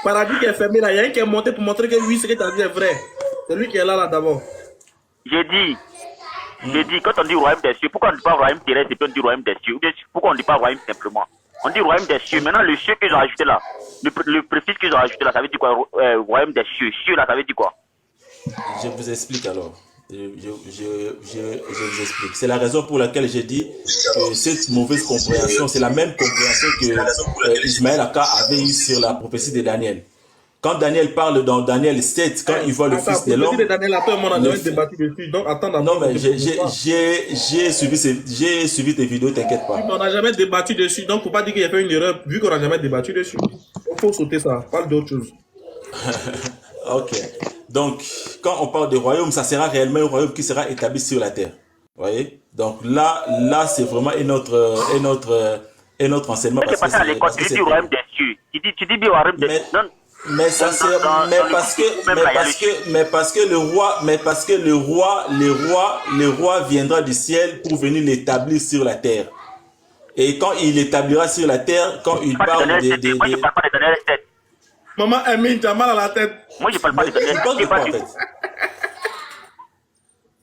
Paradis qui est fermé là, il y a un qui est monté pour montrer que oui, ce que tu as dit est vrai. C'est lui qui est là d'abord. J'ai dit, quand on dit royaume des cieux, pourquoi on ne dit pas royaume direct et puis on dit royaume des cieux? Ou bien pourquoi on ne dit pas royaume simplement? On dit royaume des cieux. Maintenant, le cieux qu'ils ont ajouté là, le préfixe qu'ils ont ajouté là, ça veut dire quoi? Royaume des cieux. Cieux là, ça veut dire quoi? Je vous explique alors. Je vous explique. C'est la raison pour laquelle j'ai dit que cette mauvaise compréhension, c'est la même compréhension que Ismaël Aka avait eue sur la prophétie de Daniel. Quand Daniel parle dans Daniel 7, quand il voit le Fils de l'homme... Non, mais j'ai suivi tes vidéos, t'inquiète pas. On n'a jamais débattu dessus, donc faut pas dire qu'il a fait une erreur, vu qu'on n'a jamais débattu dessus. Il faut sauter ça, parle d'autre chose. Ok. Donc, quand on parle de royaume, ça sera réellement un royaume qui sera établi sur la terre. Vous voyez? Donc là c'est vraiment un autre enseignement. Parce que c'est à l'école, tu dis royaume des cieux. Tu dis bien royaume des cieux. Mais ça c'est parce que le roi viendra du ciel pour venir l'établir sur la terre. Et quand il l'établira sur la terre, quand il parle Moi, je ne parle pas de Daniel 7. Maman Amine, tu as mal à la tête. Moi, je parle pas de Daniel 7.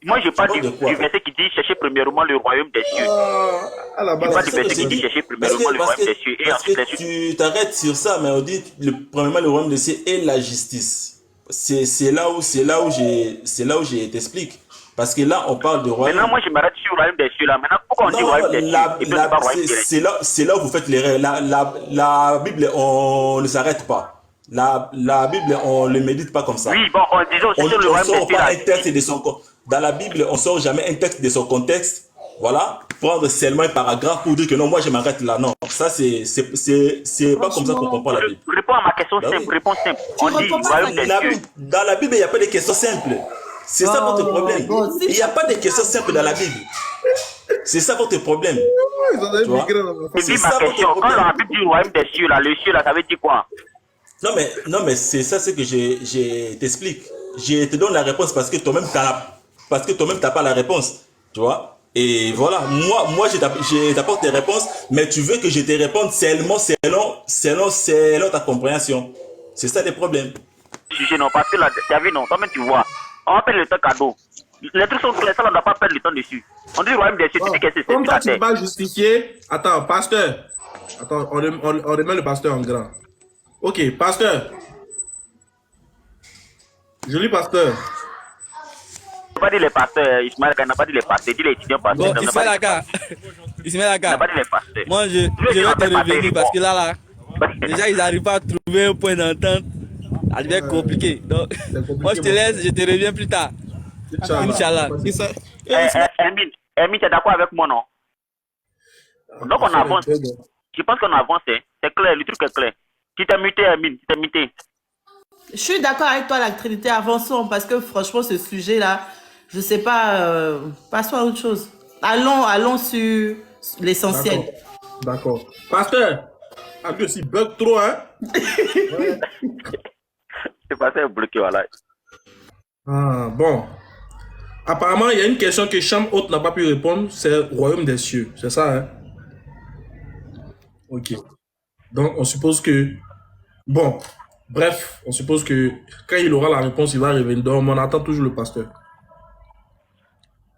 Moi, je parle du verset qui dit chercher premièrement le royaume des cieux. Je parle du verset qui dit chercher premièrement le royaume des cieux. Et ensuite, tu t'arrêtes sur ça, mais on dit premièrement le royaume des cieux et la justice. C'est là où je t'explique. Parce que là, on parle de royaume. Maintenant, moi, je m'arrête sur le royaume des cieux là. Maintenant, pourquoi on dit royaume des cieux et puis on dit pas royaume direct? C'est là où vous faites l'erreur. La Bible, on ne s'arrête pas. La Bible, on ne le médite pas comme ça. Oui, bon, disons, c'est sur le royaume des cieux là. Dans la Bible, on ne sort jamais un texte de son contexte. Voilà. Prendre seulement un paragraphe pour dire que non, moi, je m'arrête là. Non. Ça, c'est pas comme ça qu'on comprend la Bible. Réponds à ma question simple. Réponse simple. On dit royaume des cieux. Dans la Bible, il n'y a pas de questions simples. C'est ça votre problème. Il n'y a pas de questions simples dans la Bible. C'est ça votre problème. C'est ça votre problème. Quand la Bible dit royaume des cieux là, le cieux là, ça veut dire quoi? Non mais c'est ça ce que je t'explique. Je te donne la réponse parce que toi-même t'as pas la réponse, tu vois. Et voilà, moi je t'apporte tes réponses, mais tu veux que je te réponde seulement selon ta compréhension. C'est ça le problème. Non, parce que là, tu as vu, non, toi-même tu vois. On appelle le temps cadeau. Les trucs sont clairs, ça on ne doit pas perdre le temps dessus. On dit royaume des cieux, tu dis que c'est comme la toi, tu ne terre. peux pas justifier. Attends, pasteur, Attends, on remet le pasteur en grand. Ok, pasteur. Joli pasteur. Il n'a pas dit les pasteurs, Ismaël, il n'a pas dit les pasteurs, il dit les étudiants pasteurs. Bon, Ismaël Aka. Il n'a pas dit les pasteurs. Moi, je vais te revenir parce que là, déjà, ils n'arrivent pas à trouver un point d'entente. Ça devient compliqué. Donc, moi, je te laisse, je te reviens plus tard. Inch'Allah. Hermine, tu es d'accord avec moi, non? Donc, on avance. Je pense qu'on avance, hein. C'est clair, le truc est clair. Tu t'es muté, Hermine, tu t'es muté. Je suis d'accord avec toi, la Trinité. Avançons parce que franchement, ce sujet-là, je sais pas, passons à autre chose. Allons sur l'essentiel. D'accord. Pasteur, Abdou aussi bug trop, hein? C'est passé bloqué, voilà. Ah, bon. Apparemment, il y a une question que Chambre Haute n'a pas pu répondre, c'est le royaume des cieux. C'est ça, hein? Ok. Donc, on suppose que... Bon, bref, on suppose que quand il aura la réponse, il va revenir. Donc, on attend toujours le pasteur.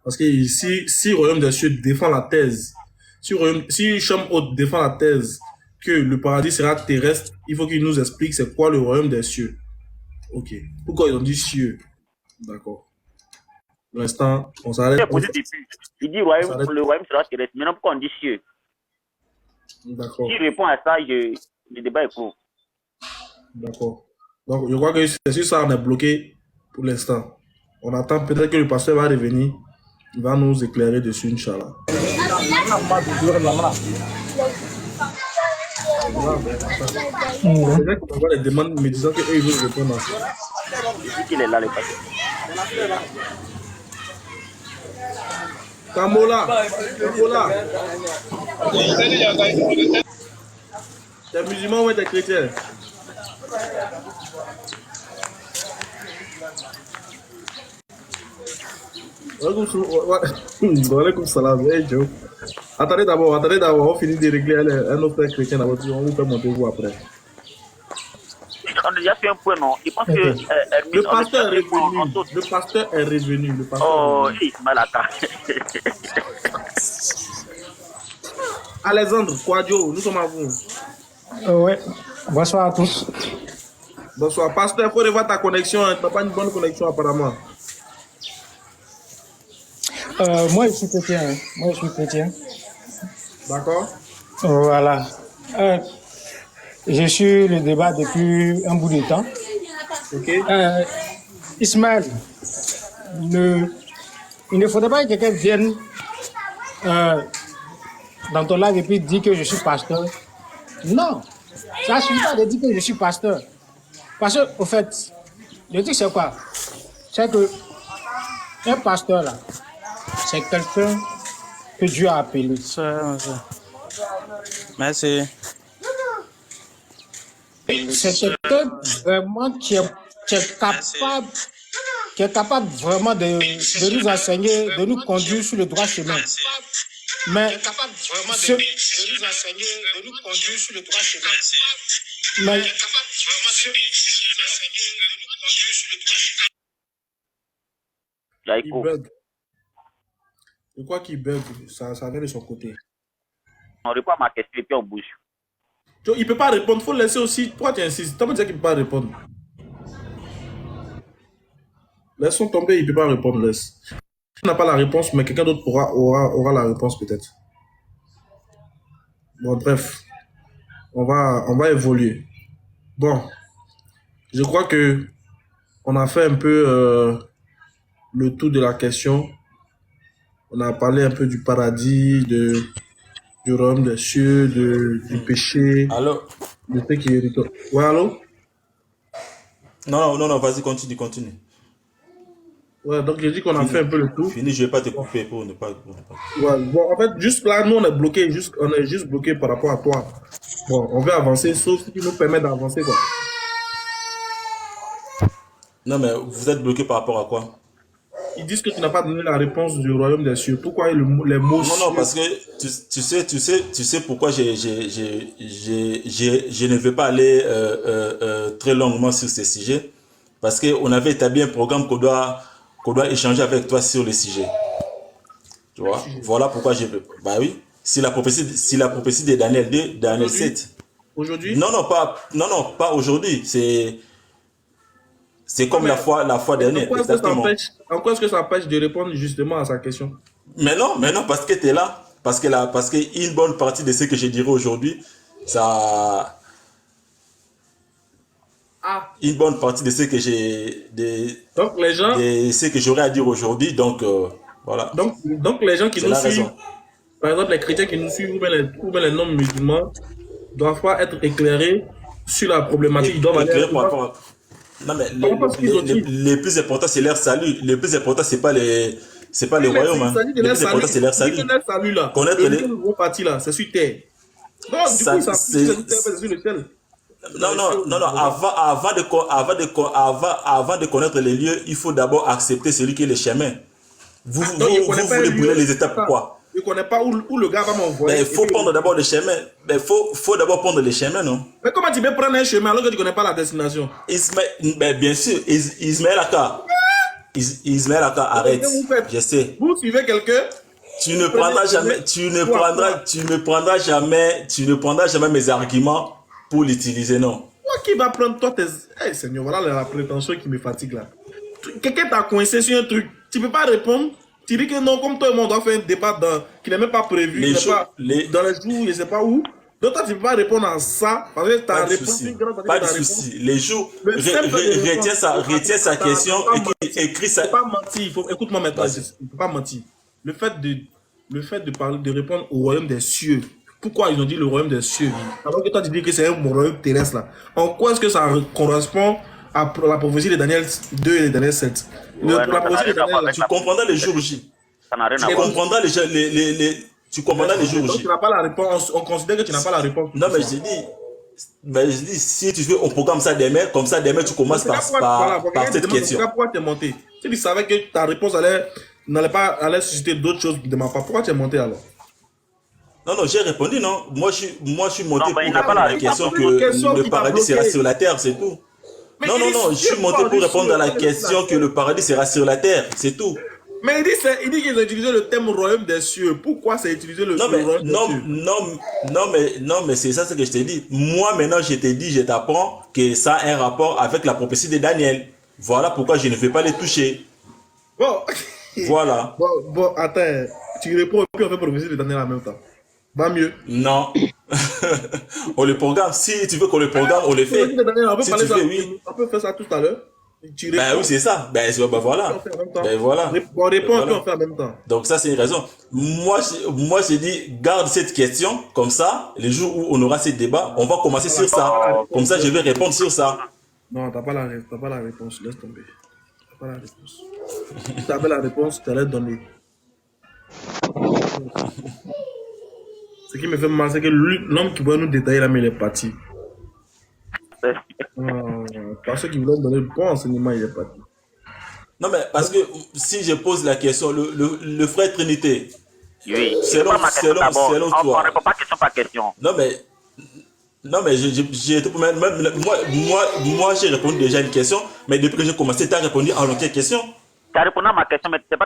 Parce que si royaume des cieux défend la thèse, si Chambre Haute défend la thèse que le paradis sera terrestre, il faut qu'il nous explique c'est quoi le royaume des cieux. Ok. Pourquoi ils ont dit cieux? D'accord. Pour l'instant, on s'arrête. Il dit le royaume sera terrestre. Maintenant, pourquoi on dit cieux? D'accord. S'il répond à ça, le débat est clos. D'accord. Donc, je crois que c'est sur ça on est bloqué pour l'instant. On attend peut-être que le pasteur va revenir. Il va nous éclairer dessus, Inch'Allah. Peut-être qu'on va avoir des demandes me disant qu'eux, ils veulent répondre à ça. Il dit qu'il est là, le pasteur. Kamola. T'es musulman ou t'es chrétien? Walaikum salam. Hey Joe. Attendez d'abord, on finit de régler un autre frère chrétien d'abord, on vous fait monter vous après. On a déjà fait un point, non? Je pense que le pasteur est revenu. Le pasteur est revenu. Oh, Ismaël Aka. Alexandre, Kouadio, nous sommes à vous. Ouais. Bonsoir à tous. Bonsoir. Pasteur, il faut revoir ta connexion. Tu n'as pas une bonne connexion apparemment. Moi, je suis chrétien. D'accord. Voilà. Je suis le débat depuis un bout de temps. Ok. Ismaël, il ne faudrait pas que quelqu'un vienne dans ton live et puis dire que je suis pasteur. Non, ça ne suffit pas de dire que je suis pasteur. Parce que, au fait, le truc c'est quoi? C'est que un pasteur là, c'est quelqu'un que Dieu a appelé. Merci. C'est quelqu'un vraiment qui est capable vraiment de nous enseigner, de nous conduire sur le droit chemin. Mais il bug. Je crois qu'il bug, ça vient de son côté. On répond à ma question et puis on bouge. Il ne peut pas répondre, il faut le laisser aussi. Pourquoi tu insistes? Tu me dis qu'il ne peut pas répondre. Laissons tomber, il ne peut pas répondre, laisse. Il n'a pas la réponse, mais quelqu'un d'autre aura la réponse peut-être. Bon, bref. On va évoluer. Bon. Je crois que on a fait un peu le tour de la question. On a parlé un peu du paradis, du royaume des cieux, du péché. Allô? De ce qui est... Ouais, allô? Non, vas-y, continue. Ouais, donc j'ai dit qu'on a fait un peu le tour. Fini, je ne vais pas te couper pour ne pas... Ouais, bon, en fait, juste là, nous, on est juste bloqué par rapport à toi. Bon, on veut avancer, sauf ce qui nous permet d'avancer, quoi. Non, mais vous êtes bloqué par rapport à quoi? Ils disent que tu n'as pas donné la réponse du royaume des cieux. Pourquoi les mots... Non, parce que tu sais pourquoi je ne vais pas aller très longuement sur ces sujets. Parce qu'on avait établi un programme qu'on doit échanger avec toi sur le sujet. Tu vois? Voilà pourquoi je veux. Bah oui. si la prophétie de Daniel 2, Daniel 7. Aujourd'hui? Non, pas aujourd'hui. C'est comme la fois dernière. Exactement. En quoi est-ce que ça empêche de répondre justement à sa question? Mais non, parce que tu es là. Parce qu'une bonne partie de ce que je dirais aujourd'hui, ça... Une bonne partie de ce que donc les gens... de ce que j'aurais à dire aujourd'hui, donc voilà. Donc les gens qui nous suivent, par exemple les chrétiens qui nous suivent ou bien les non-musulmans, doivent pas être éclairés sur la problématique. Ils doivent aller... Non mais le plus important c'est leur salut. Le plus important c'est pas le royaume. Hein. Le plus important c'est leur salut. Connaître les gros partis là, c'est sur terre. Non, du coup c'est sur le ciel. Non. Avant de connaître les lieux, il faut d'abord accepter celui qui est le chemin. Vous voulez brûler les étapes, pourquoi? Je ne connais pas où le gars va m'envoyer. Il faut prendre d'abord le chemin. Il faut d'abord prendre le chemin, non? Mais comment tu peux prendre un chemin alors que tu ne connais pas la destination? Bien sûr, Ismaël Aka. Ismaël Aka, arrête. Je sais. Vous suivez quelqu'un? Tu ne prendras jamais mes arguments pour l'utiliser, non? Toi qui va prendre toi tes... Hey, Seigneur, voilà la prétention qui me fatigue là. Quelqu'un t'a coincé sur un truc. Tu ne peux pas répondre. Tu dis que non, comme toi et moi, on doit faire un débat qui n'est même pas prévu. Dans les jours, je ne sais pas où. Donc toi, tu ne peux pas répondre à ça. Parce que ta réponse... Pas de souci. Les jours, retiens sa question et écris ça. Il ne faut pas mentir. Écoute-moi maintenant. Il ne faut pas mentir. Le fait de parler, de répondre au royaume des cieux. Pourquoi ils ont dit le royaume des cieux? Alors que toi, tu dis que c'est un royaume terrestre là. En quoi est-ce que ça correspond à la prophétie de Daniel 2 et de Daniel 7? Tu comprendras les jours J. Tu comprendras les jours J. Tu n'as pas la réponse. On considère que tu n'as pas la réponse. Non, mais je dis, si tu veux, on programme ça demain. Comme ça, demain, tu commences par cette question. Pourquoi tu es monté? Si tu savais que ta réponse allait susciter d'autres choses de ma part, pourquoi tu es monté alors? Non, j'ai répondu, non. Moi, je suis monté pour répondre à la question que le paradis sera sur la terre, c'est tout. Non, je suis monté pour répondre à la question que le paradis sera sur la terre, c'est tout. Mais il dit qu'ils ont utilisé le thème royaume des cieux. Pourquoi c'est utilisé le royaume des cieux? Non, mais c'est ça ce que je t'ai dit. Moi, maintenant, je t'ai dit, je t'apprends que ça a un rapport avec la prophétie de Daniel. Voilà pourquoi je ne vais pas les toucher. Bon. Voilà. Bon, attends. Tu réponds et puis on fait prophétie de Daniel en même temps. Va mieux. Non. On le programme. Si tu veux qu'on le programme, on le fait. On peut faire ça tout à l'heure. Oui, c'est ça. Voilà. Voilà. On répond et puis on fait en même temps. Donc ça, c'est une raison. Moi, j'ai dit, garde cette question. Comme ça, les jours où on aura ces débats, on va commencer sur ça. Comme ça, je vais répondre sur ça. Non, t'as pas la réponse. Laisse tomber. T'as pas la réponse. Si t'avais la réponse, tu allais donner. Ce qui me fait mal, c'est que l'homme qui va nous détailler là, mais il est parti. Parce qu'il voulait donner le bon enseignement, il est parti. Non, mais parce que si je pose la question, le frère Trinité, oui, selon toi. On ne répond pas question par question. Non, mais moi j'ai répondu déjà à une question, mais depuis que j'ai commencé, tu as répondu à l'autre question. Tu as répondu à ma question, mais tu n'as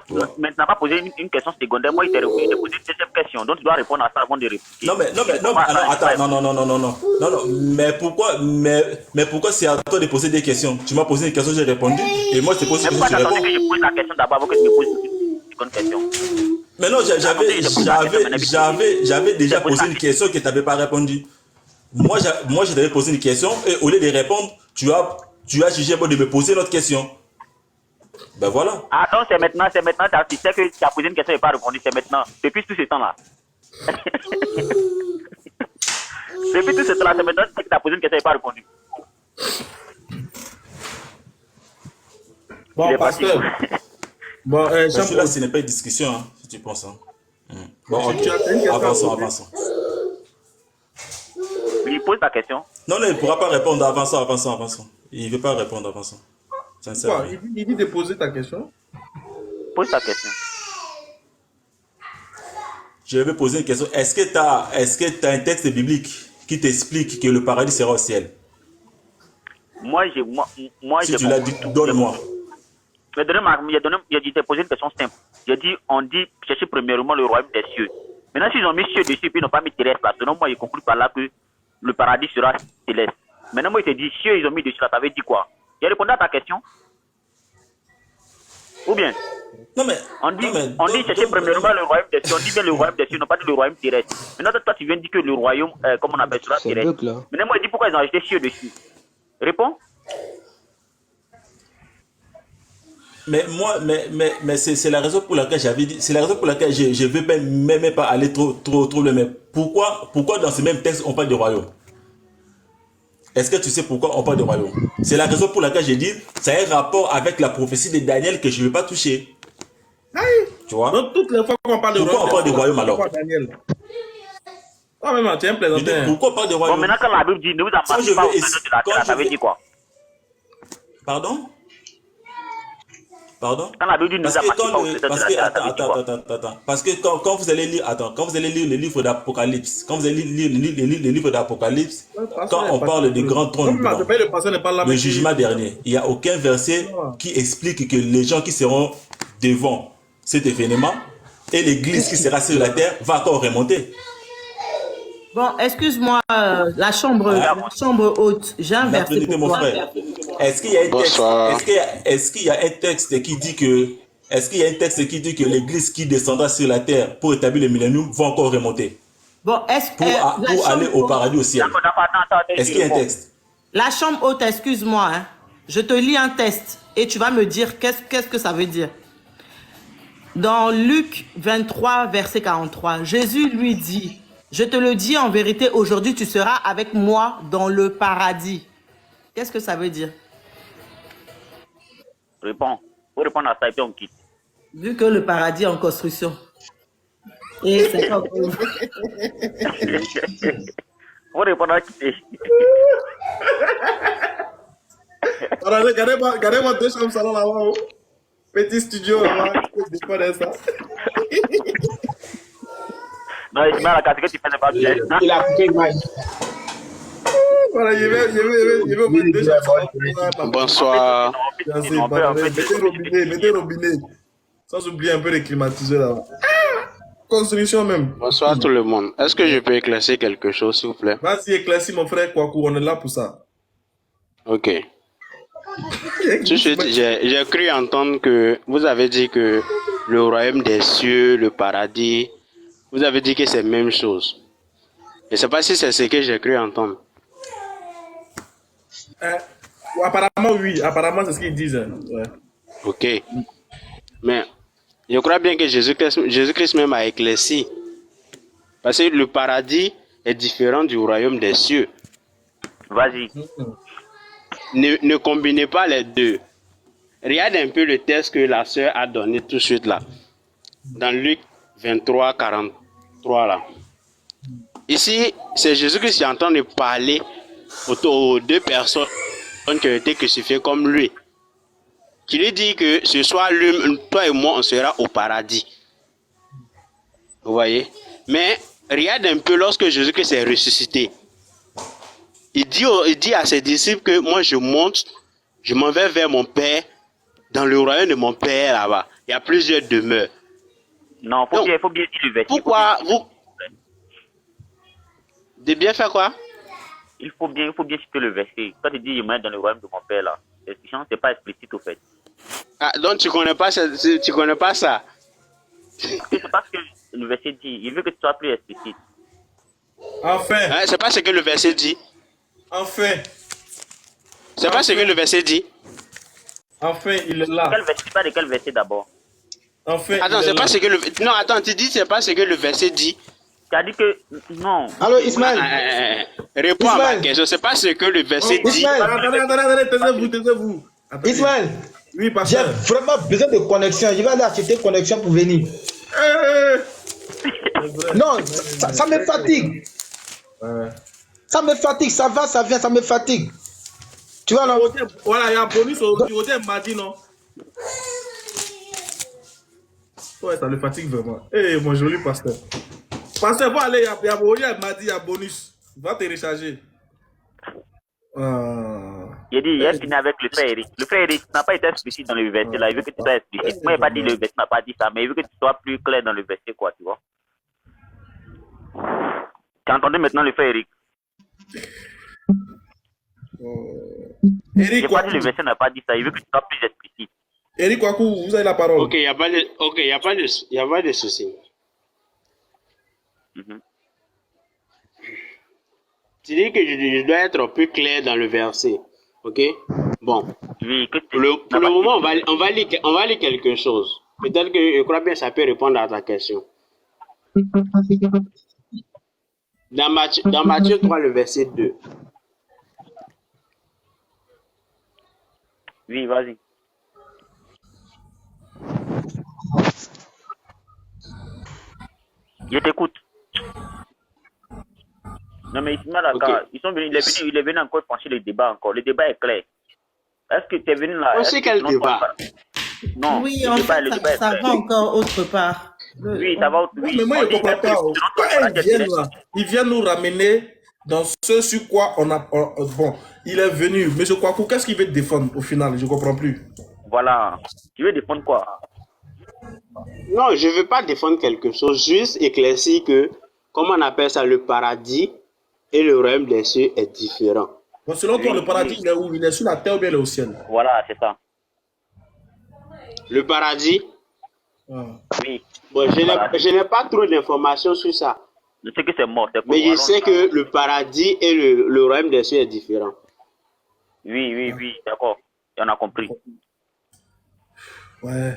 pas posé une question secondaire. Moi, il t'a posé une deuxième question. Donc, tu dois répondre à ça avant de répliquer. Non, attends, non. Mais pourquoi c'est à toi de poser des questions? Tu m'as posé une question, j'ai répondu. Et moi, je te pose une question, je réponds. Mais pourquoi tu attendais que je pose la question d'abord avant que tu me poses une seconde question? Mais non, j'avais déjà posé une question que tu n'avais pas répondu. Moi, je t'avais posé une question et au lieu de répondre, tu as jugé bon de me poser une autre question. Ben voilà. Ah non, c'est maintenant, tu sais que tu as posé une question et pas répondu, c'est maintenant. Depuis tout ce temps-là. Depuis tout ce temps-là, c'est maintenant que tu as posé une question et pas répondu. Bon, pasteur. Bon, là, ce n'est pas une discussion, hein, si tu penses. Hein. Bon, ok. Avançons. Il pose ta question. Non, il ne pourra pas répondre. Avançons. Il ne veut pas répondre, avançons. Quoi? Il dit de poser ta question. Pose ta question. Je vais poser une question. Est-ce que tu as un texte biblique qui t'explique que le paradis sera au ciel? Moi, si tu l'as dit, donne-moi. Je t'ai posé une question simple. J'ai dit, on dit, cherchez premièrement le royaume des cieux. Maintenant, s'ils ont mis cieux dessus, puis ils n'ont pas mis terrestre là, selon moi, ils concluent par là que le paradis sera céleste. Maintenant, moi, ils te disent cieux, ils ont mis dessus là, ça veut dire quoi? J'ai répondu à ta question? Ou bien? Non, mais. On dit chercher premièrement le royaume des cieux, on dit bien le royaume des cieux, non pas dit le royaume terrestre. Maintenant, toi, tu viens de dire que le royaume, comme on appelle cela, terrestre. Maintenant, moi, je dis pourquoi ils ont ajouté cieux dessus. Réponds. Mais moi, mais c'est la raison pour laquelle j'avais dit, c'est la raison pour laquelle je veux même pas aller trop loin. Mais pourquoi dans ce même texte on parle de royaume? Est-ce que tu sais pourquoi on parle de royaume? C'est la raison pour laquelle j'ai dit, ça a un rapport avec la prophétie de Daniel que je ne veux pas toucher. Tu vois? Donc, toutes les fois qu'on parle de royaume. Pourquoi on parle de royaume alors? Ah, mais tu es un plaisantin. Pourquoi on parle de royaume? Bon, maintenant, quand la Bible dit, ne vous amassez pas au centre de la terre, ça veut dire quoi? Pardon? Pardon? Quand la Bible dit, ne vous amassez pas au centre de la terre, ça veut dire quoi? Attends. Parce que quand vous allez lire, le livre d'Apocalypse, quand vous allez lire le livre d'Apocalypse, quand on parle du grand trône blanc, le jugement dernier, il n'y a aucun verset qui explique que les gens qui seront devant cet événement et l'église qui sera sur la terre va encore remonter. Bon, excuse-moi, la chambre haute, j'ai un verset pour toi. Est-ce qu'il y a un texte, est-ce qu'il y a un texte qui dit que l'église qui descendra sur la terre pour établir le millénium va encore remonter? Bon, pour aller au paradis au ciel. Est-ce qu'il y a un texte? La chambre haute, excuse-moi, hein. Je te lis un texte et tu vas me dire qu'est-ce que ça veut dire. Dans Luc 23, verset 43, Jésus lui dit: je te le dis en vérité, aujourd'hui tu seras avec moi dans le paradis. Qu'est-ce que ça veut dire? Réponds. Faut répondre à ça et puis on quitte. Vu que le paradis est en construction. Et c'est pas cool. Faut répondre à quitter. Regardez-moi 2 chambres salon là-bas. Petit studio là-bas. Ça. Non, il m'a la que tu fais pas bien. Il a coupé le mic. Voilà, je vais ouvrir 2 chambres. Bonsoir. Mettez robinet. Sans oublier un peu les climatiseurs là-bas. Construction même. Bonsoir tout le monde. Est-ce que je peux éclaircir quelque chose, s'il vous plaît? Vas-y, éclaircis mon frère Kwaku, on est là pour ça. Ok. Tout de suite, j'ai cru entendre que vous avez dit que le royaume des cieux, le paradis, vous avez dit que c'est la même chose. Je ne sais pas si c'est ce que j'ai cru entendre. Apparemment, oui. Apparemment, c'est ce qu'ils disent. Ouais. Ok. Mais je crois bien que Jésus-Christ même a éclairci. Parce que le paradis est différent du royaume des cieux. Vas-y. Ne combinez pas les deux. Regarde un peu le texte que la sœur a donné tout de suite là. Dans Luc 23, 43 là. Ici, c'est Jésus-Christ qui est en train de parler aux 2 personnes qui ont été crucifiées comme lui. Qui lui dit que ce soir, toi et moi, on sera au paradis. Vous voyez? Mais regarde un peu lorsque Jésus-Christ est ressuscité. Il dit à ses disciples que moi je monte, je m'en vais vers mon Père, dans le royaume de mon Père là-bas. Il y a plusieurs demeures. Non, il faut bien dire le verset. Pourquoi vous... De bien faire quoi? Il faut bien citer le verset. Quand tu dis je m'en vais dans le royaume de mon Père là, c'est pas explicite au fait. Ah, donc tu connais pas ça? C'est parce que le verset dit, il veut que tu sois plus explicite. Enfin. Hein, c'est pas ce que le verset dit. Enfin. C'est pas ce que le verset dit. Enfin, il est là. Tu parles de quel verset d'abord? Enfin. Attends, c'est pas ce que le... Non, attends, tu dis c'est pas ce que le verset dit. Tu as dit que... Non. Allô, Ismaël. Réponds à ma question, c'est pas ce que le verset dit. Attendez, taisez-vous. Ismaël. Oui, parce j'ai vraiment besoin de connexion. Je vais aller acheter connexion pour venir. Non, ça me fatigue. Ça me fatigue, ça va, ça vient, ça me fatigue. Tu vois, non? Voilà, il y a un bonus au côté mardi, non? Ouais, ça le fatigue vraiment. Eh, mon joli pasteur. Pasteur, va aller, il y a mardi, il y a bonus. Va te recharger. Il dit, il est fini avec le frère Eric. Le frère Eric n'a pas été explicite dans le verset là. Il veut que tu sois explicite. Moi, il n'a pas dit le verset, n'a pas dit ça, mais il veut que tu sois plus clair dans le verset, quoi, tu vois. Tu entendais maintenant le frère Eric. Eric J'ai pas dit le verset n'a pas dit ça. Il veut que tu sois plus explicite. Eric Kwaku, vous avez la parole. Ok, il n'y a pas de souci. Tu dis que je dois être plus clair dans le verset. Ok? Bon. Oui, pour le moment, on va lire quelque chose. Peut-être que je crois bien que ça peut répondre à ta question. Dans Matthieu 3, le verset 2. Oui, vas-y. Je t'écoute. Non, mais Ismaël, Ok. il est venu encore pencher le débat encore. Le débat est clair. Est-ce que tu es venu là? On sait quel débat? Non, Oui, le en débat, fait, le débat est ça clair. va encore autre part. Oui, ça va. Oui, mais moi, je ne comprends pas. Quand ils viennent nous ramener dans ce sur quoi on a. Bon, il est venu. Mais je crois qu'est-ce qu'il veut défendre au final? Je ne comprends plus. Voilà. Tu veux défendre quoi? Non, je ne veux pas défendre quelque chose, juste éclaircir que, comment on appelle ça, le paradis et le royaume des cieux est différent. Bon, selon toi, le paradis, il est où? Il est sur la terre ou bien il est au ciel? Voilà, c'est ça. Le paradis? Oui. Bon, je n'ai pas trop d'informations sur ça. Je sais que c'est mort. Mais je sais que le paradis et le royaume des cieux est différent. Oui, d'accord. On a compris. Ouais.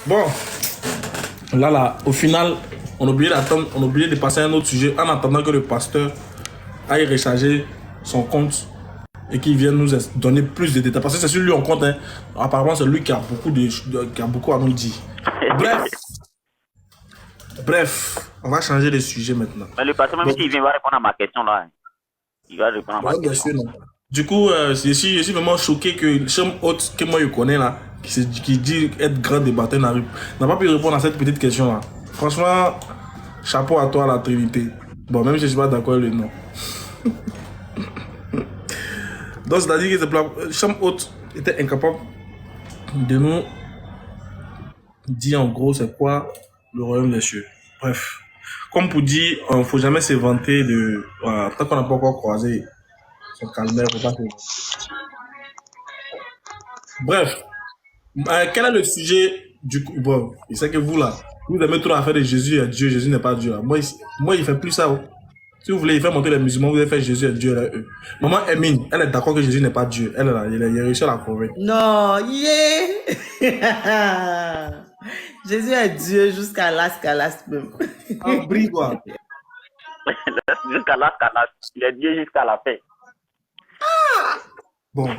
Bon. Là, au final, on a oublié d'attendre, on a oublié de passer à un autre sujet en attendant que le pasteur aille recharger son compte et qu'il vienne nous donner plus de détails. Parce que c'est sur lui on compte. Hein. Apparemment, c'est lui qui a beaucoup à nous dire. Bref, on va changer de sujet maintenant. Mais le pasteur, même s'il vient, il va répondre à ma question là. Il va répondre à ma question. Bien sûr, non. Du coup, je suis vraiment choqué que le chum hôte que moi je connais là, qui dit être grand débatteur, n'a pas pu répondre à cette petite question là. Franchement, chapeau à toi la Trinité. Bon, même si je ne suis pas d'accord avec le nom. Donc, c'est-à-dire que le chum hôte était incapable de nous dire en gros c'est quoi le royaume des cieux. Bref, comme pour dire, il ne faut jamais se vanter de. Voilà, tant qu'on n'a pas encore croisé son calvaire, faut pas se... Bref, quel est le sujet du coup? Bon, il sait que vous là, vous aimez trop l'affaire de Jésus et Dieu. Jésus n'est pas Dieu. Là. Moi, il ne fait plus ça. Oh. Si vous voulez, il fait monter les musulmans, vous allez faire Jésus et Dieu. Là, eux. Maman Emine, elle est d'accord que Jésus n'est pas Dieu. Elle, là, il a réussi à la convaincre. Non, Jésus est Dieu jusqu'à l'as même. Ah, brille quoi. Jusqu'à l'as. Il est Dieu jusqu'à la fin. Bon,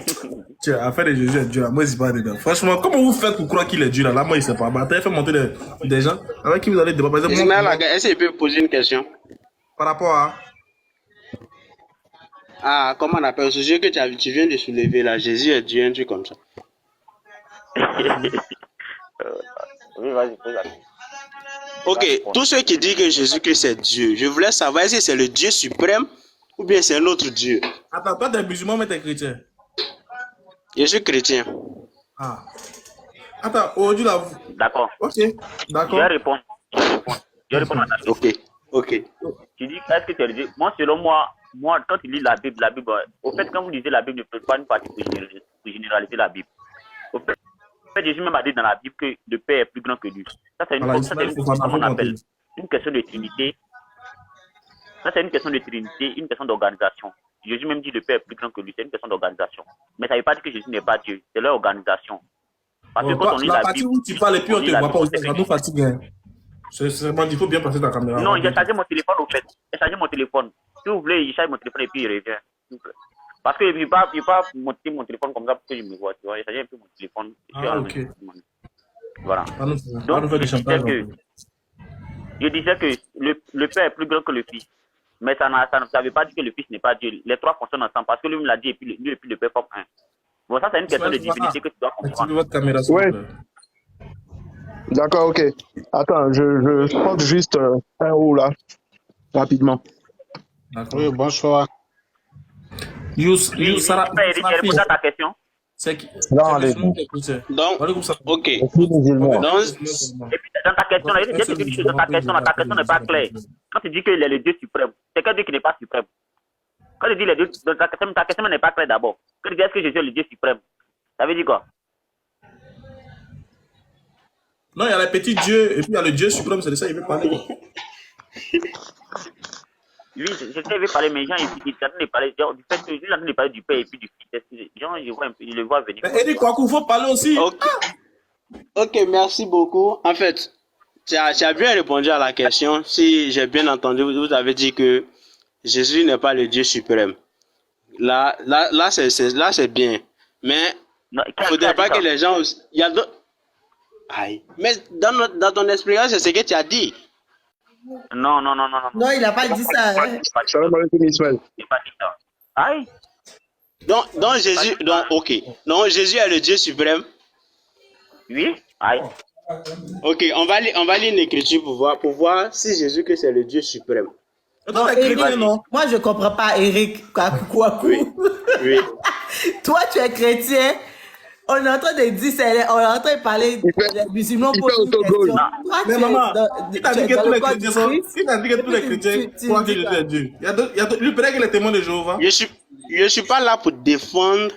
tiens, affaire de Jésus et Dieu, là, moi, je ne suis pas dedans. Franchement, comment vous faites pour croire qu'il est Dieu là? Là, moi, il ne sait pas. Bah, t'as fait monter des gens avec qui vous allez débattre. Par exemple, est-ce qu'il peut poser une question? Par rapport à. Ah, comment on appelle ce sujet que tu viens de soulever là? Jésus est Dieu, un truc comme ça. Oui, vas-y, pose la question. Ok, tous ceux qui disent que Jésus-Christ est Dieu, je voulais savoir si c'est le Dieu suprême ou bien c'est un autre Dieu. Attends, toi, t'es musulman, mais t'es chrétien. Je suis chrétien. Ah. Attends, aujourd'hui là. D'accord. Ok, d'accord. Je vais répondre. Je vais répondre à ta question. Ok. Tu dis, est-ce que tu es Dieu? Moi, selon moi, quand tu lis la Bible, au fait, quand vous lisez la Bible, ne faites pas une partie pour généraliser la Bible. Au fait, Jésus même a dit dans la Bible que le Père est plus grand que lui. Ça, c'est une question qu'on appelle une question de Trinité. Ça, c'est une question de Trinité, une question d'organisation. Jésus même dit que le Père est plus grand que lui, c'est une question d'organisation. Mais ça ne veut pas dire que Jésus n'est pas Dieu, c'est leur organisation. Parce que quand on lit la Bible, où tu parles et puis on ne te voit pas aussi, ça nous fatigue. Hein. Il faut bien passer ta caméra. Non, j'ai chargé mon téléphone au fait. J'ai chargé mon téléphone. Si vous voulez, il charge mon téléphone et puis il revient. Parce que je ne vais pas monter mon téléphone comme ça pour que je me vois. Tu vois, j'ai chargé un peu mon téléphone. Ah, ok. Voilà. Donc, je disais que le Père est plus grand que le Fils. Mais ça ne veut pas dire que le Fils n'est pas Dieu. Les trois fonctionnent ensemble parce que lui me l'a dit et puis le Père forment un. Bon, ça, c'est une question de divinité que tu dois comprendre. Votre caméra, ouais. D'accord, ok. Attends, je prends juste un haut là, rapidement. Oui, bonsoir. Sarah, j'ai répondu à ta question. C'est qui? Salam C'est alaikum. Donc, ok. Je suis musulman. Donc, Et puis, dans ta question, il y a quelque chose dans ta question n'est pas claire. Quand tu dis qu'il est le Dieu suprême, c'est qu'un Dieu qui n'est pas suprême. Quand tu dis les deux, dans ta question n'est pas claire d'abord. Quand tu dis est-ce que Jésus est le Dieu suprême, ça veut dire quoi? Non, il y a les petits dieux et puis il y a le Dieu suprême, c'est de ça qu'il veut parler. Lui, je sais qu'il veut parler, mais les gens, ils sont en train de parler du fait que lui, il est en train de parler du Père et puis du Fils. Les gens, je vois un peu, je le vois venir. Mais Eric Kwaku, il faut parler aussi. Ok, merci beaucoup. En fait, tu as bien répondu à la question. Si j'ai bien entendu, vous avez dit que Jésus n'est pas le Dieu suprême. Là, c'est bien. Mais il ne faudrait pas que les gens... Il y a d'autres... Aïe. Mais dans ton expérience, c'est ce que tu as dit. Non. Non, il n'a pas dit ça. Hein. Salam alaikum, Ismaël. Il n'a pas dit ça. Aïe. Donc Jésus... Donc, ok. Donc Jésus est le Dieu suprême. Oui. Aïe. Ok, on va lire une écriture pour voir si Jésus que c'est le Dieu suprême. Non, Eric, moi je comprends pas Eric Kwaku. Oui. Toi tu es chrétien, on est en train de dire, on est en train de parler des musulmans pour une question. Mais maman, il t'a dit que tous les chrétiens sont... Il t'a dit que tous les chrétiens croient que Jésus est Dieu. Lui, peut-être qu'il est témoin de Jéhovah. Je suis pas là pour défendre.